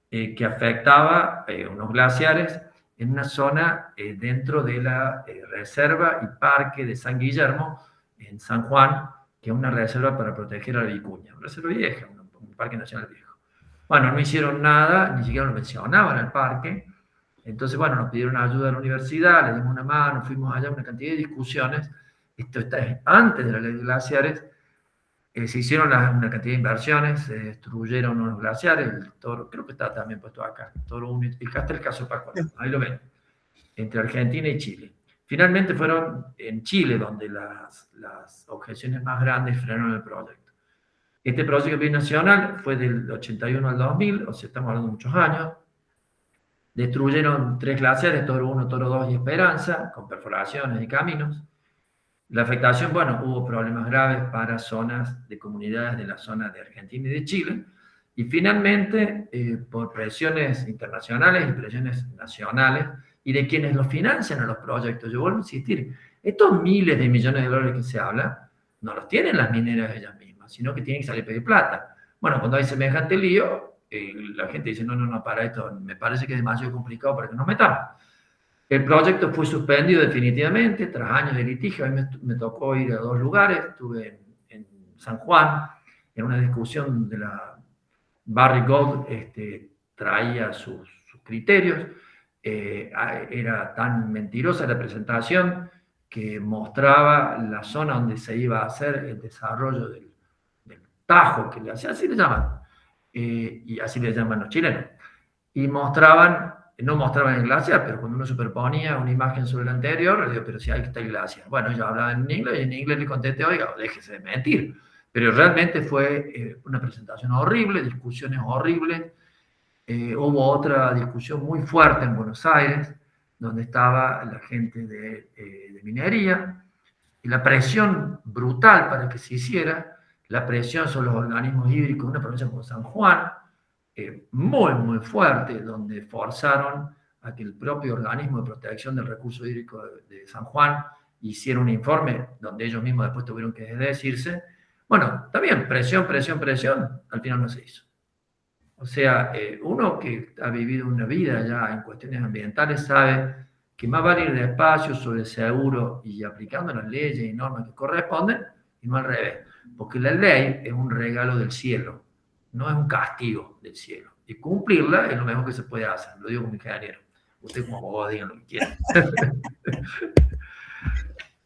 que afectaba unos glaciares en una zona dentro de la reserva y parque de San Guillermo, en San Juan, que es una reserva para proteger a la vicuña, una reserva vieja, un parque nacional viejo. Bueno, no hicieron nada, ni siquiera lo mencionaban al parque. Entonces, bueno, nos pidieron ayuda a la universidad, le dimos una mano, fuimos allá, una cantidad de discusiones. Esto está antes de la ley de glaciares. Se hicieron una cantidad de inversiones, se destruyeron unos glaciares, el Toro, creo que está también puesto acá, el Toro 1, y acá está el caso Pascua, ahí lo ven, entre Argentina y Chile. Finalmente fueron en Chile donde las objeciones más grandes frenaron el proyecto. Este proyecto binacional fue del 81 al 2000, o sea, estamos hablando de muchos años. Destruyeron 3 glaciares, Toro 1, Toro 2 y Esperanza, con perforaciones y caminos. La afectación, bueno, hubo problemas graves para zonas de comunidades de la zona de Argentina y de Chile. Y finalmente, por presiones internacionales y presiones nacionales, y de quienes los financian a los proyectos, yo vuelvo a insistir, estos miles de millones de dólares que se habla, no los tienen las mineras ellas mismas, sino que tienen que salir a pedir plata. Bueno, cuando hay semejante lío, la gente dice, no, para esto me parece que es demasiado complicado para que nos metamos. El proyecto fue suspendido definitivamente tras años de litigio. A mí me tocó ir a 2 lugares. Estuve en San Juan, en una discusión de la Barry Gold, traía sus criterios. Era tan mentirosa la presentación que mostraba la zona donde se iba a hacer el desarrollo del Tajo, que así le llaman, y así le llaman los chilenos. Y no mostraban el glaciar, pero cuando uno superponía una imagen sobre la anterior, le digo, pero si ahí está el glaciar. Bueno, ellos hablaban en inglés, y en inglés le contesté, oiga, déjese de mentir. Pero realmente fue una presentación horrible, discusiones horribles. Hubo otra discusión muy fuerte en Buenos Aires, donde estaba la gente de minería, y la presión brutal para que se hiciera, la presión sobre los organismos hídricos de una provincia como San Juan, muy fuerte, donde forzaron a que el propio organismo de protección del recurso hídrico de San Juan hiciera un informe donde ellos mismos después tuvieron que desdecirse. Bueno, también presión, al final no se hizo. O sea, uno que ha vivido una vida ya en cuestiones ambientales sabe que más vale ir despacio, sobre seguro y aplicando las leyes y normas que corresponden, y no al revés. Porque la ley es un regalo del cielo, no es un castigo del cielo. Y cumplirla es lo mejor que se puede hacer. Lo digo como ingeniero. Usted como abogado digan lo que quieran.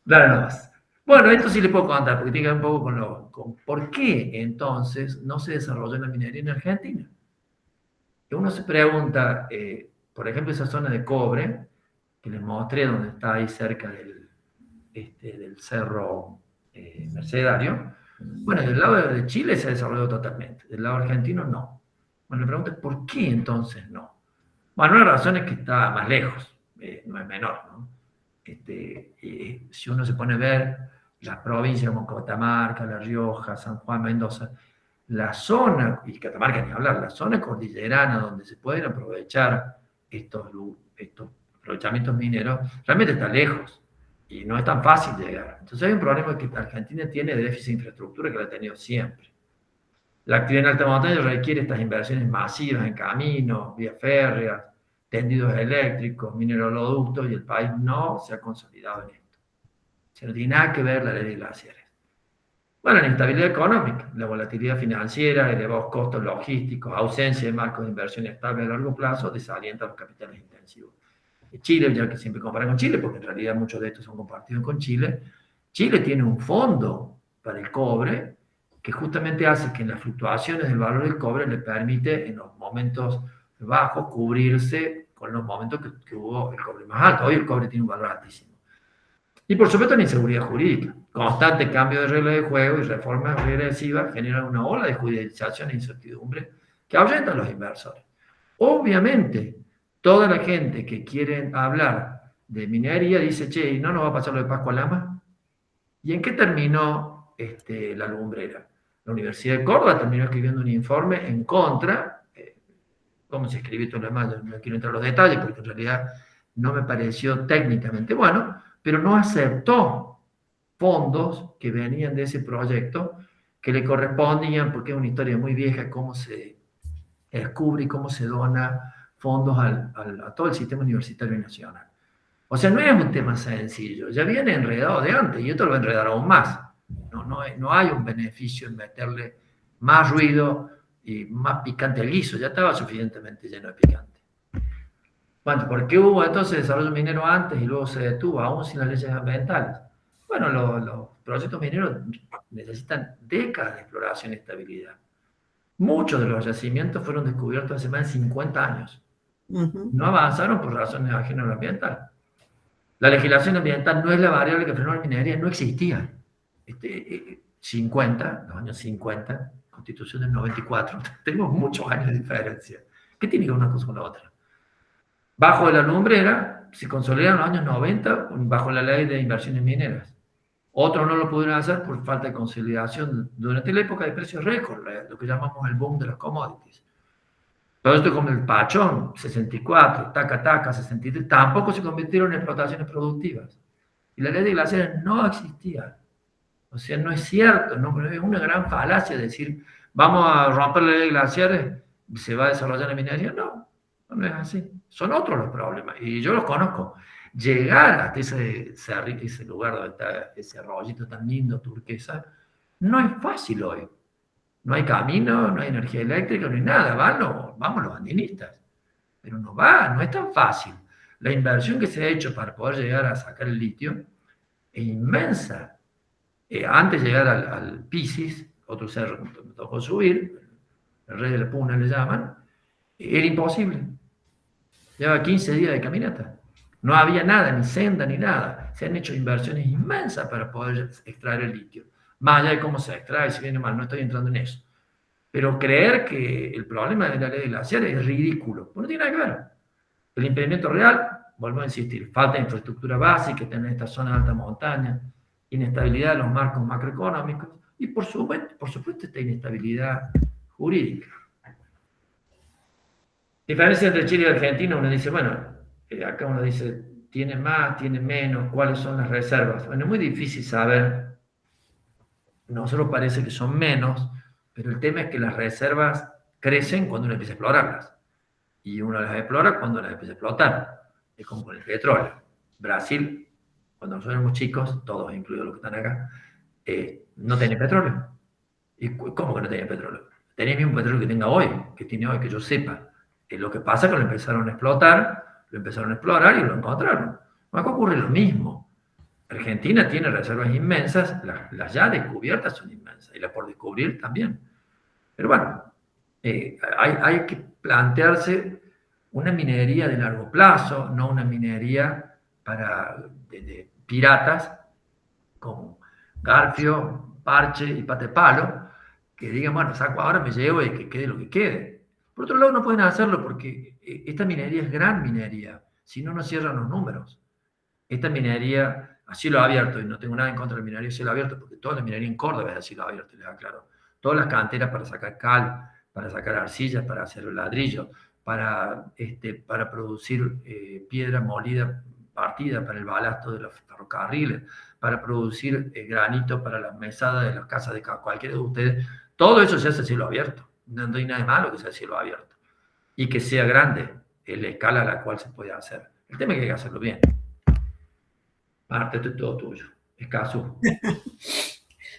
Nada más. Bueno, esto sí le puedo contar, porque tiene que ver un poco con por qué entonces no se desarrolló la minería en Argentina. Uno se pregunta, por ejemplo, esa zona de cobre, que les mostré, donde está ahí cerca del cerro Mercedario. Bueno, del lado de Chile se desarrolló totalmente, del lado argentino no. Bueno, la pregunta es, ¿por qué entonces no? Bueno, una razón es que está más lejos, no es menor, ¿no? Si uno se pone a ver las provincias como Catamarca, La Rioja, San Juan, Mendoza, la zona, y Catamarca ni hablar, la zona cordillerana donde se pueden aprovechar estos aprovechamientos mineros, realmente está lejos y no es tan fácil llegar. Entonces hay un problema que Argentina tiene de déficit de infraestructura, que la ha tenido siempre. La actividad en alta montaña requiere estas inversiones masivas en caminos, vías férreas, tendidos eléctricos, mineraloductos, y el país no se ha consolidado en esto. O sea, no tiene nada que ver la ley de glaciares. Bueno, la inestabilidad económica, la volatilidad financiera, elevados costos logísticos, ausencia de marcos de inversión estable a largo plazo, desalienta los capitales intensivos. Chile, ya que siempre comparan con Chile, porque en realidad muchos de estos son compartidos con Chile, Chile tiene un fondo para el cobre que justamente hace que en las fluctuaciones del valor del cobre le permite en los momentos bajos cubrirse con los momentos que hubo el cobre más alto. Hoy el cobre tiene un valor altísimo. Y por supuesto la inseguridad jurídica. Constante cambio de reglas de juego y reformas regresivas generan una ola de judicialización e incertidumbre que ahuyenta a los inversores. Obviamente, toda la gente que quiere hablar de minería dice, che, ¿y no nos va a pasar lo de Pascua Lama? ¿Y en qué terminó la lumbrera? La Universidad de Córdoba terminó escribiendo un informe en contra, cómo se escribió todo lo demás, no quiero entrar en los detalles porque en realidad no me pareció técnicamente bueno, pero no aceptó fondos que venían de ese proyecto que le correspondían, porque es una historia muy vieja, cómo se descubre y cómo se dona fondos a todo el sistema universitario nacional. O sea, no es un tema sencillo, ya viene enredado de antes y esto lo va a enredar aún más. No hay un beneficio en meterle más ruido y más picante al guiso, ya estaba suficientemente lleno de picante. Bueno, ¿por qué hubo entonces desarrollo minero antes y luego se detuvo, aún sin las leyes ambientales? Bueno, los proyectos mineros necesitan décadas de exploración y estabilidad. Muchos de los yacimientos fueron descubiertos hace más de 50 años. No avanzaron por razones ajenas al ambiental. La legislación ambiental no es la variable que frenó la minería, no existía. 50, los años 50, Constitución del 94, tenemos muchos años de diferencia. ¿Qué tiene que ver una cosa con la otra? Bajo la lumbrera se consolidaron en los años 90 bajo la ley de inversiones mineras. Otros no lo pudieron hacer por falta de consolidación durante la época de precios récord, lo que llamamos el boom de los commodities. Todo esto como el Pachón, 64, Taca, 63, tampoco se convirtieron en explotaciones productivas. Y la ley de glaciares no existía. O sea, no es cierto, no, es una gran falacia decir, vamos a romper la ley de glaciares, se va a desarrollar la minería. No es así. Son otros los problemas, y yo los conozco. Llegar hasta ese lugar donde está ese arroyito tan lindo, turquesa, no es fácil hoy. No hay camino, no hay energía eléctrica, no hay nada. Vamos los andinistas. Pero no es tan fácil. La inversión que se ha hecho para poder llegar a sacar el litio es inmensa. Antes de llegar al Pisis, otro cerro que me tocó subir, el Rey de la Puna le llaman, era imposible. Llevaba 15 días de caminata. No había nada, ni senda, ni nada. Se han hecho inversiones inmensas para poder extraer el litio. Más allá de cómo se extrae, si viene mal, no estoy entrando en eso. Pero creer que el problema de la ley de glaciares es ridículo. No tiene nada que ver. El impedimento real, vuelvo a insistir, falta de infraestructura básica en esta zona de alta montaña, inestabilidad de los marcos macroeconómicos y, por supuesto, esta inestabilidad jurídica. Diferencia entre Chile y Argentina, uno dice, bueno, acá uno dice, tiene más, tiene menos, ¿cuáles son las reservas? Bueno, es muy difícil saber. Nosotros parece que son menos, pero el tema es que las reservas crecen cuando uno empieza a explorarlas. Y uno las explora cuando las empieza a explotar. Es como con el petróleo. Brasil, cuando nosotros éramos chicos, todos incluidos los que están acá, no tiene petróleo. ¿Y cómo que no tiene petróleo? Tenía el mismo petróleo que tenga hoy, que tiene hoy, que yo sepa. Lo que pasa es que lo empezaron a explotar, lo empezaron a explorar y lo encontraron. Acá ocurre lo mismo. Argentina tiene reservas inmensas, las ya descubiertas son inmensas, y las por descubrir también. Pero bueno, hay que plantearse una minería de largo plazo, no una minería de piratas como Garfio, Parche y Patepalo, que digan, bueno, saco ahora, me llevo y que quede lo que quede. Por otro lado, no pueden hacerlo porque esta minería es gran minería, si no, no cierran los números. Esta minería a cielo abierto, y no tengo nada en contra de la minería a cielo abierto, porque toda la minería en Córdoba es a cielo abierto, les aclaro. Todas las canteras para sacar cal, para sacar arcillas, para hacer ladrillo, para producir piedra molida, partida para el balasto de los ferrocarriles, para producir granito para las mesadas de las casas de cualquiera de ustedes. Todo eso se hace a cielo abierto. No hay nada de malo que sea a cielo abierto. Y que sea grande la escala a la cual se puede hacer. El tema es que hay que hacerlo bien. Marta, esto es todo tuyo. Escaso.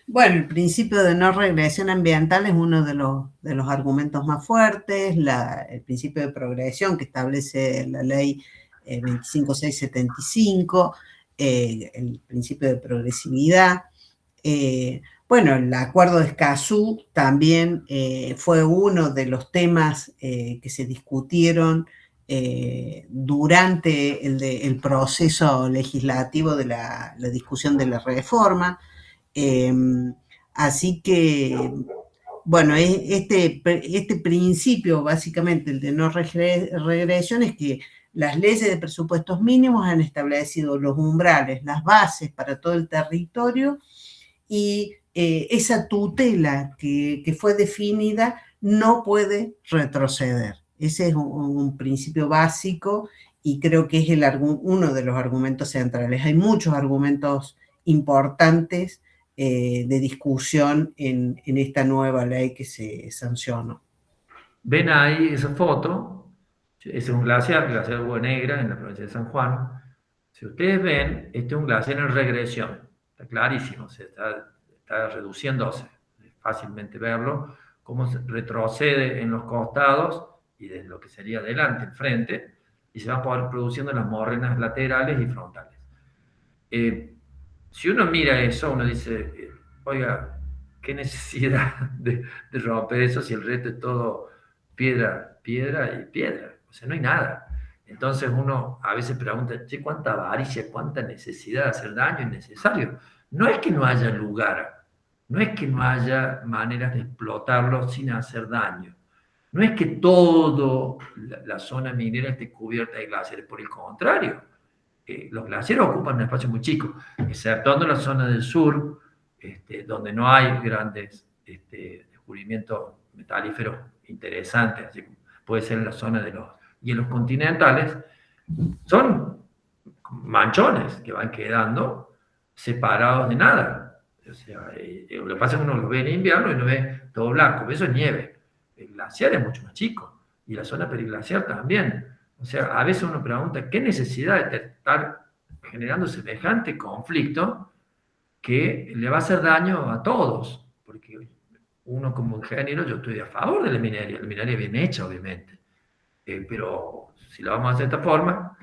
Bueno, el principio de no regresión ambiental es uno de los argumentos más fuertes, el principio de progresión que establece la ley 25675, el principio de progresividad. Bueno, el acuerdo de Escazú también fue uno de los temas que se discutieron durante el proceso legislativo de la discusión de la reforma. Así que, bueno, este principio, básicamente, el de no regresión, es que las leyes de presupuestos mínimos han establecido los umbrales, las bases para todo el territorio, y esa tutela que fue definida no puede retroceder. Ese es un principio básico y creo que es uno de los argumentos centrales. Hay muchos argumentos importantes de discusión en esta nueva ley que se sancionó. Ven ahí esa foto, es un glaciar, glaciar Agua Negra, en la provincia de San Juan. Si ustedes ven, este es un glaciar en regresión, está clarísimo, está reduciéndose, es fácilmente verlo, cómo se retrocede en los costados y de lo que sería adelante, el frente, y se van produciendo las morrenas laterales y frontales. Si uno mira eso, uno dice, oiga, qué necesidad de romper eso si el resto es todo piedra, piedra y piedra. O sea, no hay nada. Entonces uno a veces pregunta, che, cuánta avaricia, cuánta necesidad de hacer daño es necesario. No es que no haya lugar, no es que no haya maneras de explotarlo sin hacer daño. No es que toda la zona minera esté cubierta de glaciares, por el contrario. Los glaciares ocupan un espacio muy chico, exceptuando la zona del sur, donde no hay grandes descubrimientos metalíferos interesantes, así puede ser en la zona de los hielos continentales, son manchones que van quedando separados de nada. O sea, lo que pasa es que uno lo ve en invierno y no ve todo blanco, eso es nieve. El glaciar es mucho más chico y la zona periglaciar también. O sea, a veces uno pregunta, ¿qué necesidad de estar generando semejante conflicto que le va a hacer daño a todos? Porque uno como ingeniero, yo estoy a favor de la minería bien hecha, obviamente. Pero si la vamos a hacer de esta forma,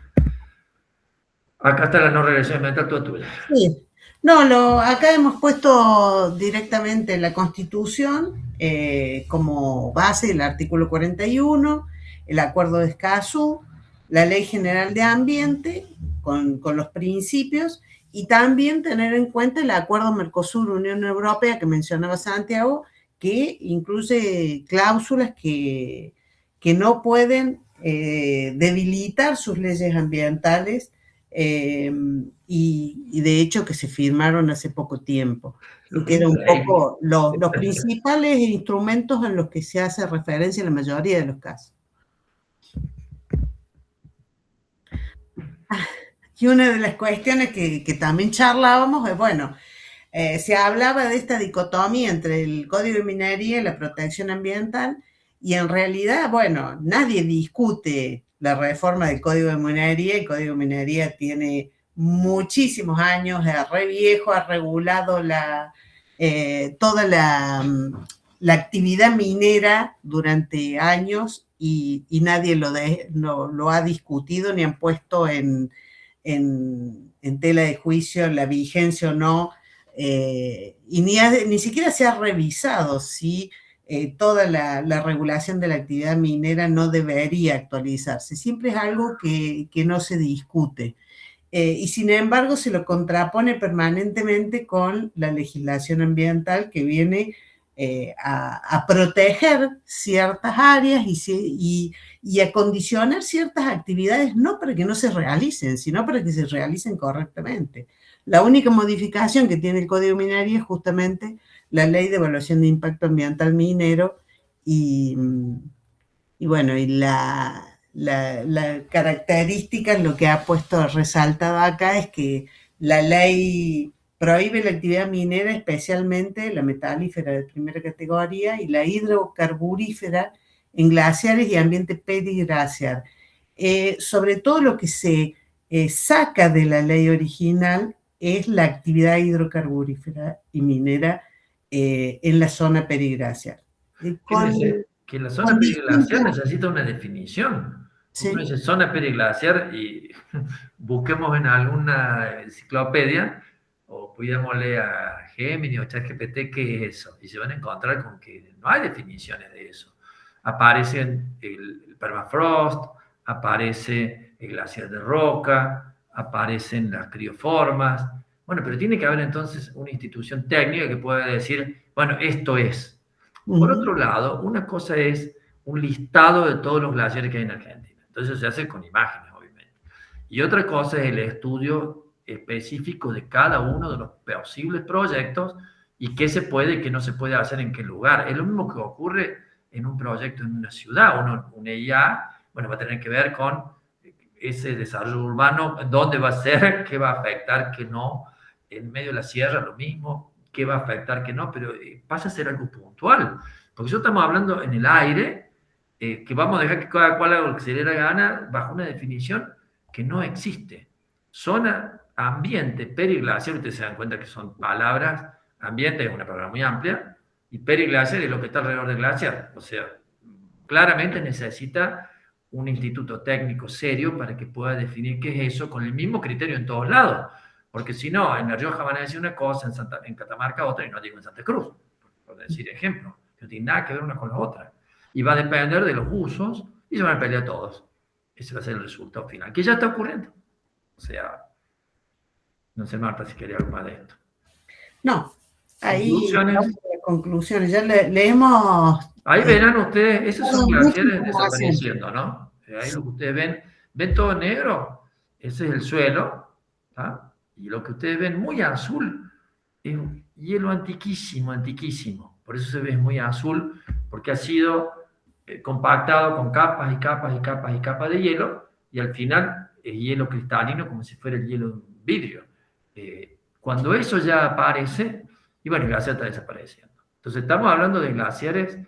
acá está la no regresión ambiental toda tuya. Sí. No, acá hemos puesto directamente la Constitución como base, el artículo 41, el Acuerdo de Escazú, la Ley General de Ambiente, con los principios, y también tener en cuenta el Acuerdo Mercosur-Unión Europea que mencionaba Santiago, que incluye cláusulas que no pueden debilitar sus leyes ambientales, y de hecho que se firmaron hace poco tiempo, y que eran un poco los principales instrumentos en los que se hace referencia en la mayoría de los casos. Y una de las cuestiones que también charlábamos es, bueno, se hablaba de esta dicotomía entre el Código de Minería y la protección ambiental, y en realidad, bueno, nadie discute la reforma del Código de Minería. El Código de Minería tiene muchísimos años, es re viejo, ha regulado toda la actividad minera durante años, y nadie lo ha discutido ni han puesto en tela de juicio la vigencia o no, y ni siquiera se ha revisado si toda la regulación de la actividad minera no debería actualizarse. Siempre es algo que no se discute. Y sin embargo se lo contrapone permanentemente con la legislación ambiental que viene a proteger ciertas áreas y a condicionar ciertas actividades, no para que no se realicen, sino para que se realicen correctamente. La única modificación que tiene el Código de Minería es justamente la Ley de Evaluación de Impacto Ambiental Minero, y bueno, y la característica, lo que ha puesto resaltado acá, es que la ley prohíbe la actividad minera, especialmente la metalífera de primera categoría y la hidrocarburífera en glaciares y ambiente periglaciar. Sobre todo lo que se saca de la ley original es la actividad hidrocarburífera y minera en la zona periglaciar. Que la zona periglaciar necesita una definición. ¿Sí? Uno dice zona periglaciar y busquemos en alguna enciclopedia o pidámosle a Gemini o ChatGPT qué es eso, y se van a encontrar con que no hay definiciones de eso. Aparecen el permafrost, aparece el glaciar de Roca, aparecen las crioformas. Bueno, pero tiene que haber entonces una institución técnica que pueda decir, bueno, esto es. Por otro lado, una cosa es un listado de todos los glaciares que hay en Argentina. Entonces se hace con imágenes, obviamente. Y otra cosa es el estudio específico de cada uno de los posibles proyectos y qué se puede y qué no se puede hacer en qué lugar. Es lo mismo que ocurre en un proyecto en una ciudad. Un EIA, bueno, va a tener que ver con ese desarrollo urbano, dónde va a ser, qué va a afectar, qué no. En medio de la sierra lo mismo, qué va a afectar, qué no, pero pasa a ser algo puntual. Porque nosotros estamos hablando en el aire, que vamos a dejar que cada cual haga lo que se le dé la gana bajo una definición que no existe. Zona, ambiente, periglaciar, ustedes se dan cuenta que son palabras, ambiente es una palabra muy amplia, y periglaciar es lo que está alrededor del glaciar. O sea, claramente necesita un instituto técnico serio para que pueda definir qué es eso con el mismo criterio en todos lados. Porque si no, en La Rioja van a decir una cosa, en Catamarca otra, y no digo en Santa Cruz, por decir ejemplo. No tiene nada que ver una con la otra. Y va a depender de los usos, y se van a pelear todos. Ese va a ser el resultado final, que ya está ocurriendo. O sea, no sé, Marta, si quería algo más de esto. No, ahí conclusiones. Ya leemos. Ahí verán ustedes, esos son glaciares desapareciendo, ¿no? Ahí lo que ustedes ven todo negro, ese es el suelo, ¿tá? Y lo que ustedes ven muy azul es hielo antiquísimo, antiquísimo. Por eso se ve muy azul, porque ha sido compactado con capas y capas y capas y capas de hielo, y al final es hielo cristalino como si fuera el hielo de un vidrio. Cuando eso ya aparece, y bueno, el glaciar está desapareciendo. Entonces estamos hablando de glaciares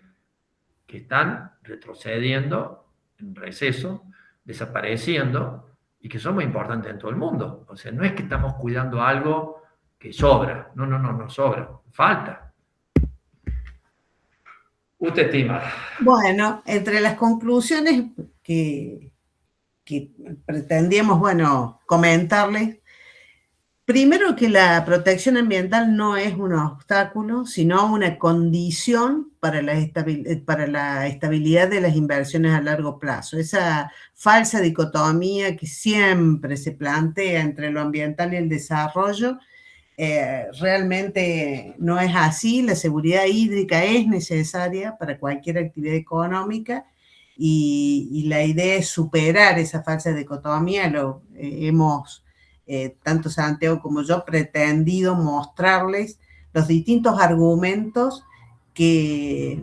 que están retrocediendo en receso, desapareciendo, y que son muy importantes en todo el mundo. O sea, no es que estamos cuidando algo que sobra. No sobra. Falta. Usted estima. Bueno, entre las conclusiones que pretendíamos, bueno, comentarles, primero que la protección ambiental no es un obstáculo, sino una condición para la estabilidad de las inversiones a largo plazo. Esa falsa dicotomía que siempre se plantea entre lo ambiental y el desarrollo, realmente no es así. La seguridad hídrica es necesaria para cualquier actividad económica y la idea es superar esa falsa dicotomía. Hemos tanto Santiago como yo, pretendido mostrarles los distintos argumentos que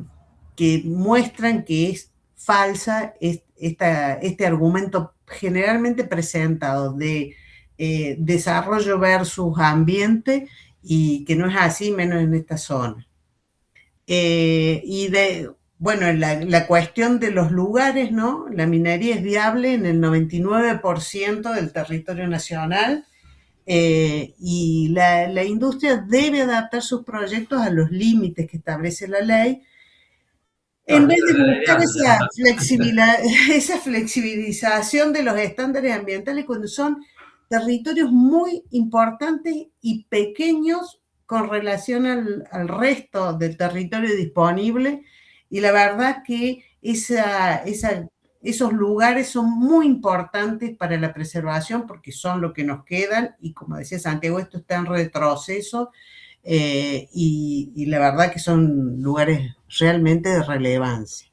muestran que es falsa este argumento generalmente presentado de desarrollo versus ambiente, y que no es así, menos en esta zona. Bueno, la cuestión de los lugares, ¿no? La minería es viable en el 99% del territorio nacional, y la industria debe adaptar sus proyectos a los límites que establece la ley, en vez de buscar esa flexibilización de los estándares ambientales cuando son territorios muy importantes y pequeños con relación al resto del territorio disponible. Y la verdad que esos lugares son muy importantes para la preservación porque son lo que nos quedan, y como decía Santiago, esto está en retroceso, y la verdad que son lugares realmente de relevancia.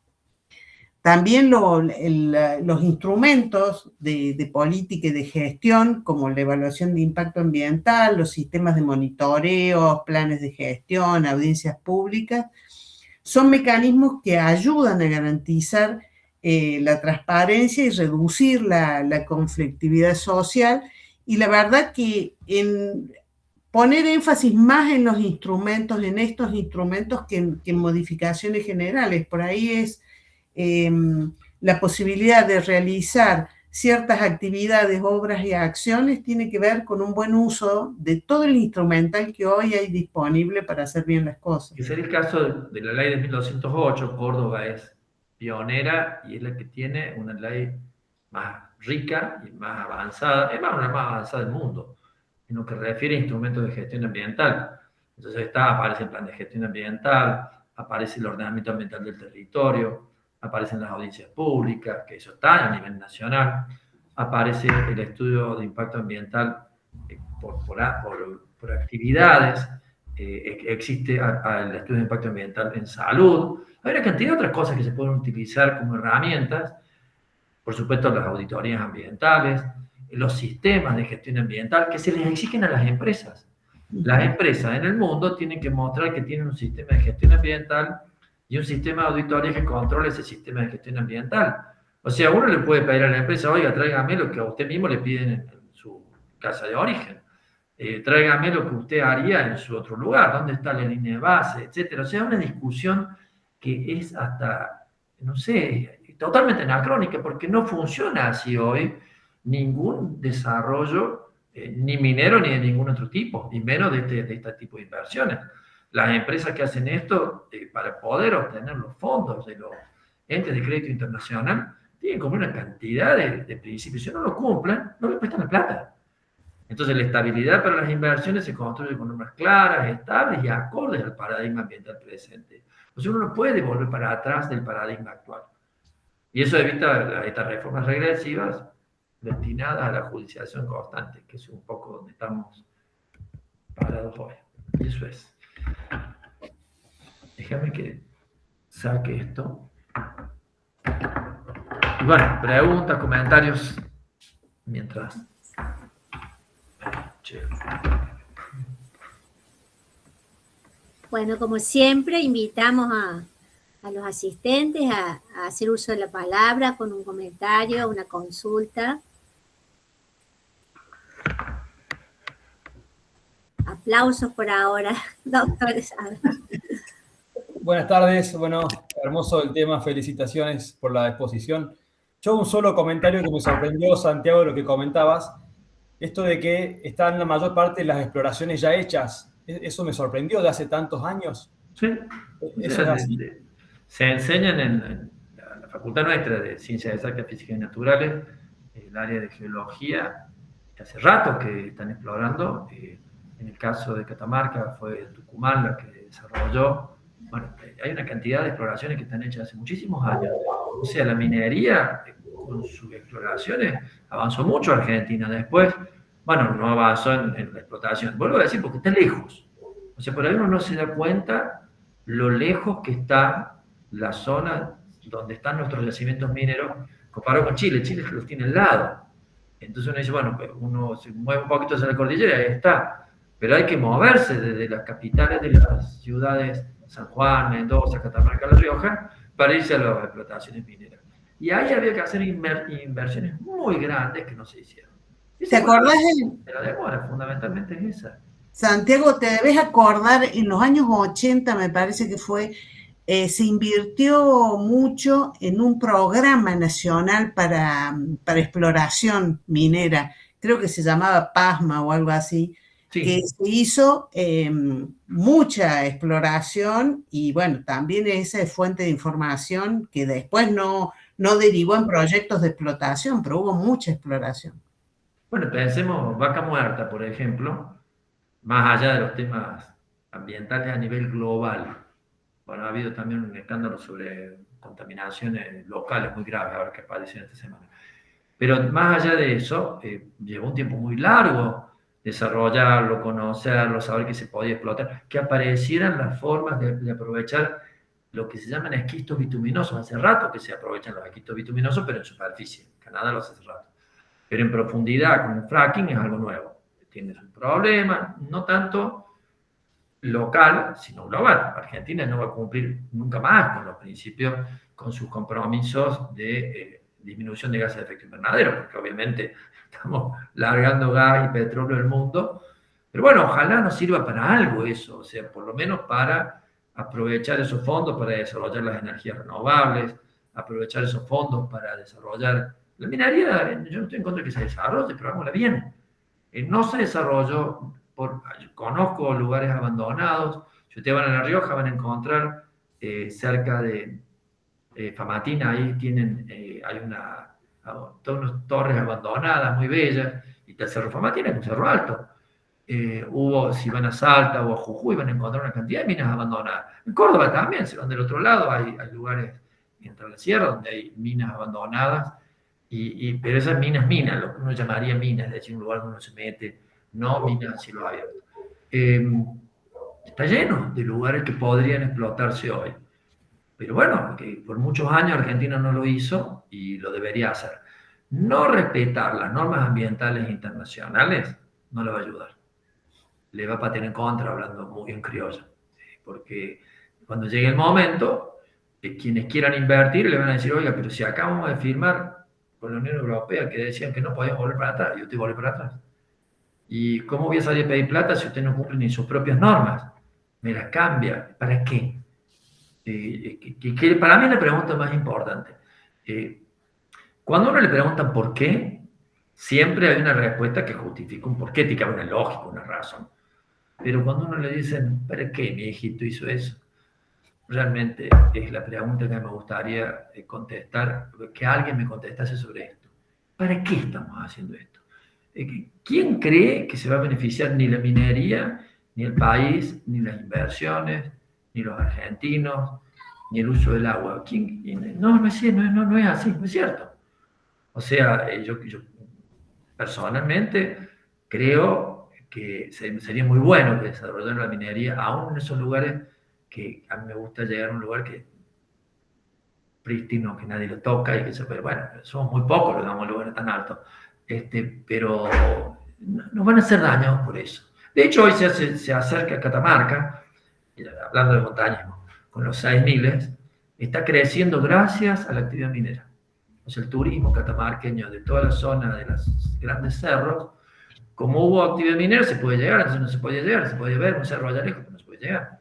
También los instrumentos de política y de gestión, como la evaluación de impacto ambiental, los sistemas de monitoreo, planes de gestión, audiencias públicas, son mecanismos que ayudan a garantizar la transparencia y reducir la conflictividad social. Y la verdad que poner énfasis más en los instrumentos, en estos instrumentos, que en modificaciones generales. Por ahí es la posibilidad de realizar ciertas actividades, obras y acciones, tiene que ver con un buen uso de todo el instrumental que hoy hay disponible para hacer bien las cosas. Ese es el caso de la ley de 1208. Córdoba es pionera y es la que tiene una ley más rica y más avanzada, es más, una más avanzada del mundo, en lo que refiere a instrumentos de gestión ambiental. Entonces aparece el plan de gestión ambiental, aparece el ordenamiento ambiental del territorio, aparecen las audiencias públicas, que eso está a nivel nacional, aparece el estudio de impacto ambiental por actividades, existe el estudio de impacto ambiental en salud. Hay una cantidad de otras cosas que se pueden utilizar como herramientas, por supuesto las auditorías ambientales, los sistemas de gestión ambiental que se les exigen a las empresas. Las empresas en el mundo tienen que mostrar que tienen un sistema de gestión ambiental y un sistema de auditoría que controle ese sistema de gestión ambiental. O sea, uno le puede pedir a la empresa, oiga, tráigame lo que a usted mismo le piden en su casa de origen. Tráigame lo que usted haría en su otro lugar, dónde está la línea de base, etcétera. O sea, una discusión que es hasta, no sé, totalmente anacrónica, porque no funciona así hoy ningún desarrollo, ni minero ni de ningún otro tipo, ni menos de este tipo de inversiones. Las empresas que hacen esto, para poder obtener los fondos de los entes de crédito internacional, tienen como una cantidad de principios. Si no lo cumplen, no les prestan la plata. Entonces, la estabilidad para las inversiones se construye con normas claras, estables y acordes al paradigma ambiental presente. O sea, uno no puede volver para atrás del paradigma actual. Y eso evita estas reformas regresivas destinadas a la judicialización constante, que es un poco donde estamos parados hoy. Y eso es. Déjame que saque esto. Y bueno, preguntas, comentarios, mientras... Bueno, como siempre, invitamos a los asistentes a hacer uso de la palabra con un comentario, una consulta. Aplausos por ahora, doctores. Buenas tardes, bueno, hermoso el tema, felicitaciones por la exposición. Yo un solo comentario que me sorprendió, Santiago, de lo que comentabas, esto de que están la mayor parte de las exploraciones ya hechas, eso me sorprendió de hace tantos años. Sí, eso es así. Se enseñan en la facultad nuestra de Ciencias Exactas, Físicas y Naturales, el área de Geología, que hace rato que están explorando. En el caso de Catamarca fue Tucumán la que desarrolló. Bueno, hay una cantidad de exploraciones que están hechas hace muchísimos años. O sea, la minería, con sus exploraciones, avanzó mucho Argentina. Después, bueno, no avanzó en la explotación. Vuelvo a decir, porque está lejos. O sea, por ahí uno no se da cuenta lo lejos que está la zona donde están nuestros yacimientos mineros comparado con Chile. Chile los tiene al lado. Entonces uno dice, bueno, pues uno se mueve un poquito hacia la cordillera y ahí está. Pero hay que moverse desde las capitales de las ciudades, San Juan, Mendoza, Catamarca, La Rioja, para irse a las explotaciones mineras. Y ahí había que hacer inversiones muy grandes que no se hicieron. ¿Te acordás? De la demora, fundamentalmente es esa. Santiago, te debes acordar, en los años 80 me parece que fue, se invirtió mucho en un programa nacional para exploración minera, creo que se llamaba PASMA o algo así, sí. Que se hizo mucha exploración y bueno, también esa es fuente de información que después no derivó en proyectos de explotación, pero hubo mucha exploración. Bueno, pensemos Vaca Muerta, por ejemplo, más allá de los temas ambientales a nivel global. Bueno, ha habido también un escándalo sobre contaminaciones locales muy graves ahora que aparecen esta semana. Pero más allá de eso, llevó un tiempo muy largo desarrollarlo, conocerlo, saber que se podía explotar, que aparecieran las formas de aprovechar lo que se llaman esquistos bituminosos. Hace rato que se aprovechan los esquistos bituminosos, pero en superficie. Canadá lo hace hace rato. Pero en profundidad, con el fracking, es algo nuevo. Tienes un problema, no tanto local, sino global. Argentina no va a cumplir nunca más con los principios, con sus compromisos de disminución de gases de efecto invernadero, porque obviamente estamos largando gas y petróleo del mundo. Pero bueno, ojalá nos sirva para algo eso, o sea, por lo menos para aprovechar esos fondos para desarrollar las energías renovables, aprovechar esos fondos para desarrollar la minería. Yo no estoy en contra de que se desarrolle, pero hagámosla bien. No se desarrolló, conozco lugares abandonados. Si ustedes van a La Rioja van a encontrar cerca de Famatina, ahí tienen, hay todas unas torres abandonadas muy bellas, y el Cerro Famatina es un cerro alto. Si van a Salta o a Jujuy van a encontrar una cantidad de minas abandonadas. En Córdoba también, si van del otro lado, hay lugares entra a la sierra, donde hay minas abandonadas, pero esas minas, lo que uno llamaría minas, es decir, un lugar donde uno se mete, no minas a cielo abierto. Está lleno de lugares que podrían explotarse hoy. Pero bueno, que por muchos años Argentina no lo hizo y lo debería hacer. No respetar las normas ambientales internacionales no le va a ayudar. Le va a patear en contra, hablando muy en criollo. Porque cuando llegue el momento, quienes quieran invertir le van a decir, oiga, pero si acabamos de firmar con la Unión Europea que decían que no podíamos volver para atrás, yo te volví para atrás. ¿Y cómo voy a salir a pedir plata si usted no cumple ni sus propias normas? Me las cambia. ¿Para qué? Que para mí es la pregunta más importante. Cuando a uno le preguntan por qué, siempre hay una respuesta que justifica un porqué, tiene que haber una lógica, una razón. Pero cuando uno le dicen, ¿para qué mi hijito hizo eso? Realmente es la pregunta que me gustaría contestar, que alguien me contestase sobre esto. ¿Para qué estamos haciendo esto? ¿Quién cree que se va a beneficiar ni la minería, ni el país, ni las inversiones, ni los argentinos, ni el uso del agua? No es así, no es cierto. O sea, yo personalmente creo que sería muy bueno que desarrollaran la minería, aún en esos lugares que a mí me gusta llegar a un lugar que prístino, que nadie lo toca, y que pero bueno, somos muy pocos, lo damos lugares tan altos, pero nos van a hacer daño por eso. De hecho, hoy se acerca a Catamarca, hablando de montañismo, con los 6.000, está creciendo gracias a la actividad minera. O sea, el turismo catamarqueño de toda la zona de los grandes cerros, como hubo actividad minera, se puede llegar, entonces no se puede llegar, se puede ver un cerro allá lejos, pero no se puede llegar.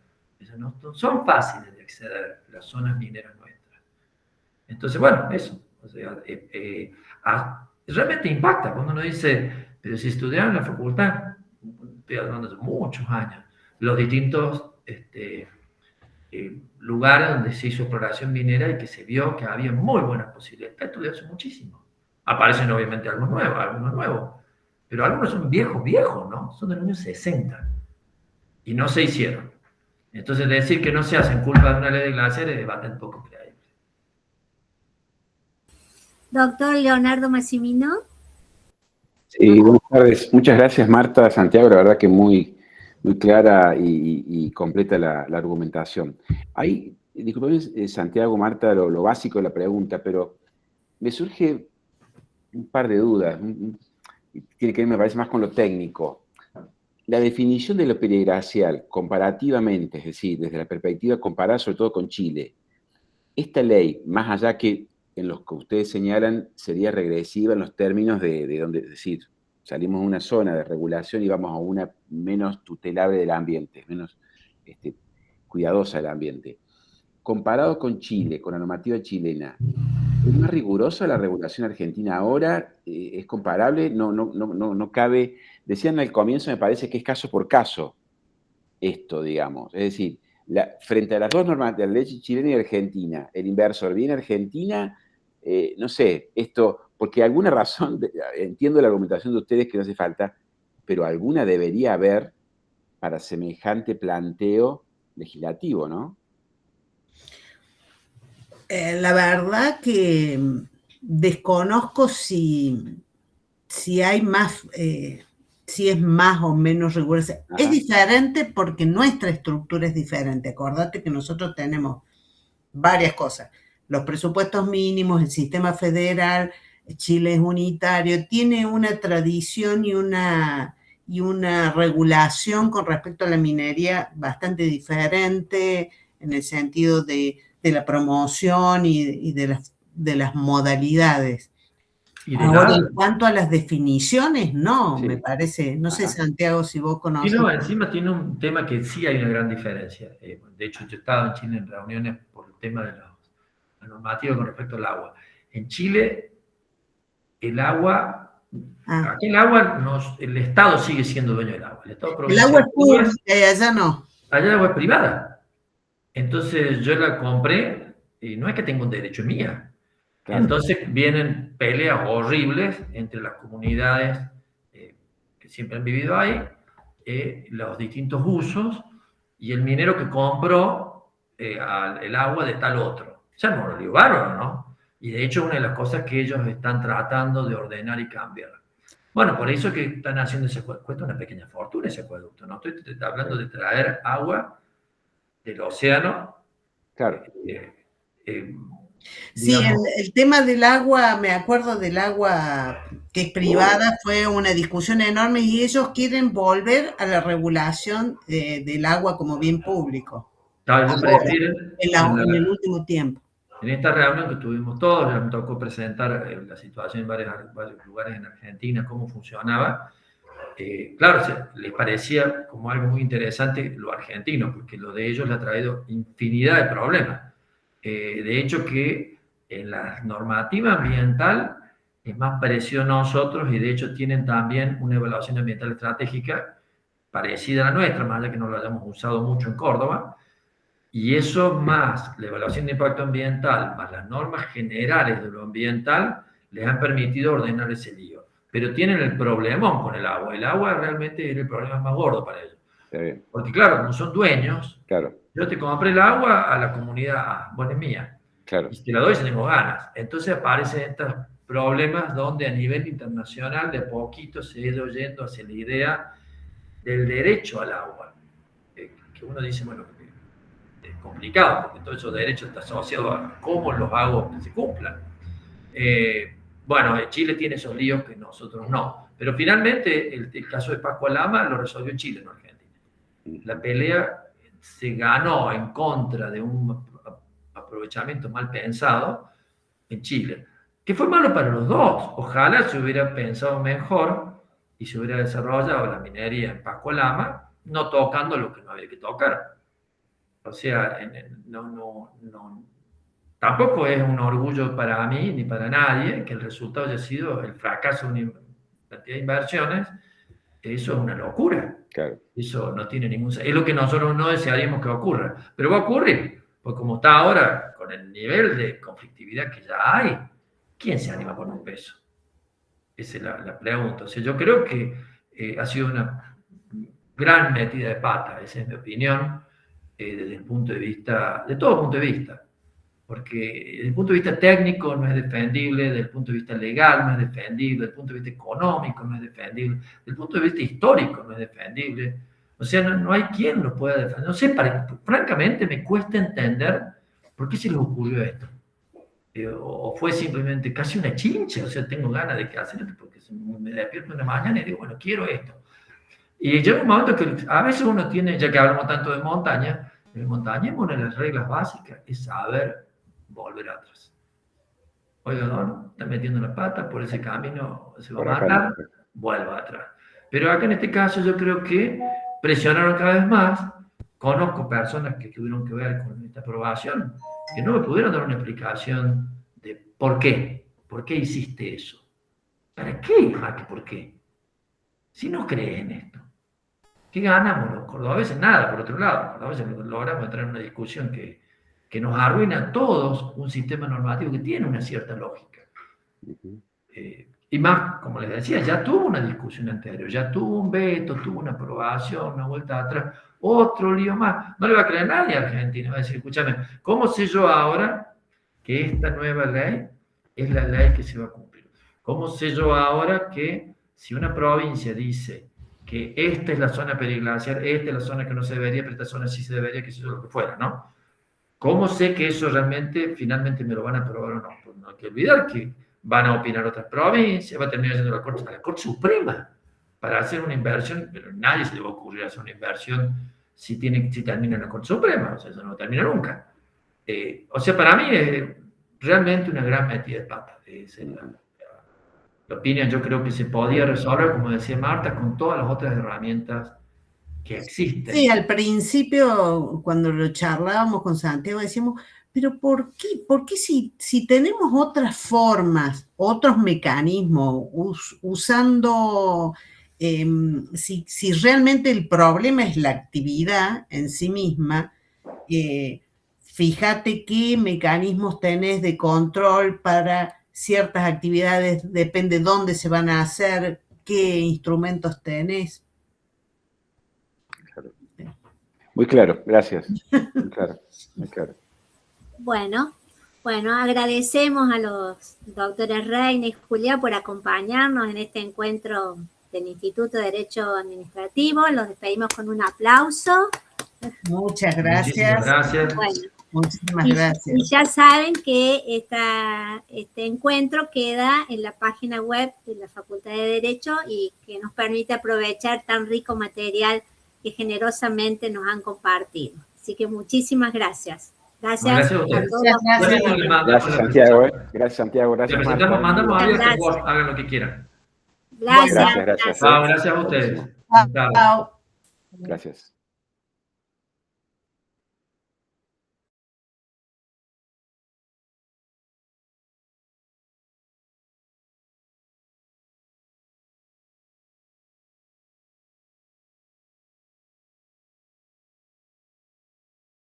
No son fáciles de acceder las zonas mineras nuestras. Entonces, bueno, eso. O sea, realmente impacta cuando uno dice, pero si estudiaron en la facultad, estoy hablando de muchos años, los distintos lugares donde se hizo exploración minera y que se vio que había muy buenas posibilidades. Está estudiado hace muchísimo. Aparecen obviamente algunos nuevos, pero algunos son viejos, ¿no? Son de los años 60 y no se hicieron. Entonces decir que no se hacen culpa de una ley de glaciares es bastante poco creíble. Doctor Leonardo Massimino. Sí, buenas tardes. Muchas gracias, Marta, Santiago. La verdad que muy clara y completa la argumentación. Disculpen, Santiago, Marta, lo básico de la pregunta, pero me surge un par de dudas. Tiene que ver, me parece, más con lo técnico. La definición de lo periglacial, comparativamente, es decir, desde la perspectiva comparada sobre todo con Chile, esta ley, más allá que en los que ustedes señalan, sería regresiva en los términos de donde, es decir, salimos de una zona de regulación y vamos a una menos tutelable del ambiente, menos cuidadosa del ambiente. Comparado con Chile, con la normativa chilena, ¿es más rigurosa la regulación argentina ahora? ¿Es comparable? No cabe. Decían al comienzo, me parece que es caso por caso esto, digamos. Es decir, frente a las dos normas de la ley chilena y argentina, el inversor viene a Argentina, no sé, esto, porque alguna razón, entiendo la argumentación de ustedes que no hace falta, pero alguna debería haber para semejante planteo legislativo, ¿no? La verdad que desconozco si hay más, si es más o menos rigurosa. Es diferente porque nuestra estructura es diferente. Acordate que nosotros tenemos varias cosas. Los presupuestos mínimos, el sistema federal, Chile es unitario, tiene una tradición y una regulación con respecto a la minería bastante diferente en el sentido de la promoción y de las modalidades. Ahora, en cuanto a las definiciones, no, sí. Me parece, no sé, Santiago, si vos conoces. Y no, encima tiene un tema que sí hay una gran diferencia. De hecho, yo he estado en Chile en reuniones por el tema de la normativa con respecto al agua. En Chile, el agua, aquí el agua, el Estado sigue siendo dueño del agua. El agua es pública y allá no. Allá el agua es privada. Entonces yo la compré y no es que tenga un derecho, es mía. Claro. Entonces vienen peleas horribles entre las comunidades que siempre han vivido ahí, los distintos usos, y el minero que compró el agua de tal otro. ya no lo digo bárbaro, ¿no? Y de hecho una de las cosas que ellos están tratando de ordenar y cambiar. Bueno, por eso que están haciendo ese acueducto, cuesta una pequeña fortuna ese acueducto, no estoy hablando de traer agua del océano. Claro. Sí, el tema del agua, me acuerdo del agua que es privada, fue una discusión enorme y ellos quieren volver a la regulación del agua como bien público. Tal vez prefieren, en el último tiempo. En esta reunión que tuvimos todos, ya me tocó presentar la situación en varios lugares en Argentina, cómo funcionaba. Claro, les parecía como algo muy interesante lo argentino, porque lo de ellos le ha traído infinidad de problemas. De hecho, que en la normativa ambiental es más parecido a nosotros y de hecho tienen también una evaluación ambiental estratégica parecida a la nuestra, más allá que no lo hayamos usado mucho en Córdoba. Y eso más la evaluación de impacto ambiental, más las normas generales de lo ambiental, les han permitido ordenar ese lío. Pero tienen el problemón con el agua. El agua realmente es el problema más gordo para ellos. Porque claro, como son dueños, claro, yo te compré el agua a la comunidad, bueno, es mía. Claro. Y te la doy si tengo ganas. Entonces aparecen estos problemas donde a nivel internacional de poquito se ha ido yendo hacia la idea del derecho al agua. Que uno dice, bueno, es complicado, porque todo esos derechos está asociado a cómo los hago que se cumplan. Bueno, Chile tiene esos líos que nosotros no. Pero finalmente el caso de Pascua Lama lo resolvió Chile, no Argentina. La pelea se ganó en contra de un aprovechamiento mal pensado en Chile, que fue malo para los dos. Ojalá se hubiera pensado mejor y se hubiera desarrollado la minería en Pascua Lama, no tocando lo que no había que tocar. O sea, tampoco es un orgullo para mí ni para nadie que el resultado haya sido el fracaso de una cantidad de inversiones. Eso es una locura. Claro. Eso no tiene ningún sentido. Es lo que nosotros no desearíamos que ocurra. Pero va a ocurrir, porque como está ahora, con el nivel de conflictividad que ya hay, ¿quién se anima con un peso? Esa es la pregunta. O sea, yo creo que ha sido una gran metida de pata, esa es mi opinión, desde el punto de vista, de todo punto de vista. Porque desde el punto de vista técnico no es defendible, desde el punto de vista legal no es defendible, desde el punto de vista económico no es defendible, desde el punto de vista histórico no es defendible. O sea, no hay quien lo pueda defender. No sé, francamente me cuesta entender por qué se les ocurrió esto. O fue simplemente casi una chincha, o sea, tengo ganas de hacer esto porque me despierto una mañana y digo, bueno, quiero esto. Y llega un momento que a veces uno tiene, ya que hablamos tanto de montaña, en el montañismo una de las reglas básicas es saber volver atrás. Oiga, no, está metiendo la pata, por ese camino se va a matar, vuelva atrás. Pero acá en este caso yo creo que presionaron cada vez más. Conozco personas que tuvieron que ver con esta aprobación, que no me pudieron dar una explicación de por qué hiciste eso. ¿Para qué? Más que por qué. Si no crees en esto. ¿Qué ganamos los cordobeses? Nada, por otro lado. Los cordobeses logramos entrar en una discusión que nos arruina a todos un sistema normativo que tiene una cierta lógica. Y más, como les decía, ya tuvo una discusión anterior, ya tuvo un veto, tuvo una aprobación, una vuelta atrás, otro lío más. No le va a creer nadie a Argentina, va a decir, escúchame, ¿cómo sé yo ahora que esta nueva ley es la ley que se va a cumplir? ¿Cómo sé yo ahora que si una provincia dice que esta es la zona periglacial, esta es la zona que no se debería, pero esta zona sí se debería, que eso es lo que fuera, ¿no? ¿Cómo sé que eso realmente, finalmente me lo van a aprobar o no? Pues no hay que olvidar que van a opinar otras provincias, va a terminar yendo a la Corte Suprema para hacer una inversión, pero nadie se le va a ocurrir hacer una inversión si termina en la Corte Suprema, o sea, eso no termina nunca. O sea, para mí es realmente una gran metida de pata. La opinión, yo creo que se podía resolver, como decía Marta, con todas las otras herramientas que existen. Sí, al principio, cuando lo charlábamos con Santiago, decíamos, pero ¿por qué? ¿Por qué si tenemos otras formas, otros mecanismos, usando, si realmente el problema es la actividad en sí misma, fíjate qué mecanismos tenés de control para ciertas actividades, depende dónde se van a hacer, qué instrumentos tenés. Muy claro, gracias. Muy claro, muy claro. Bueno, Bueno, agradecemos a los doctores Reina y Julia por acompañarnos en este encuentro del Instituto de Derecho Administrativo. Los despedimos con un aplauso. Muchas gracias. Muchísimas gracias. Bueno, muchísimas gracias. Y ya saben que este encuentro queda en la página web de la Facultad de Derecho y que nos permite aprovechar tan rico material que generosamente nos han compartido. Así que muchísimas gracias. Gracias a todos. Gracias, Santiago. Gracias, Santiago. Gracias, Marta. Mandamos abierto, hagan lo que quieran. Gracias. Gracias. Gracias a ustedes. Chao. Gracias.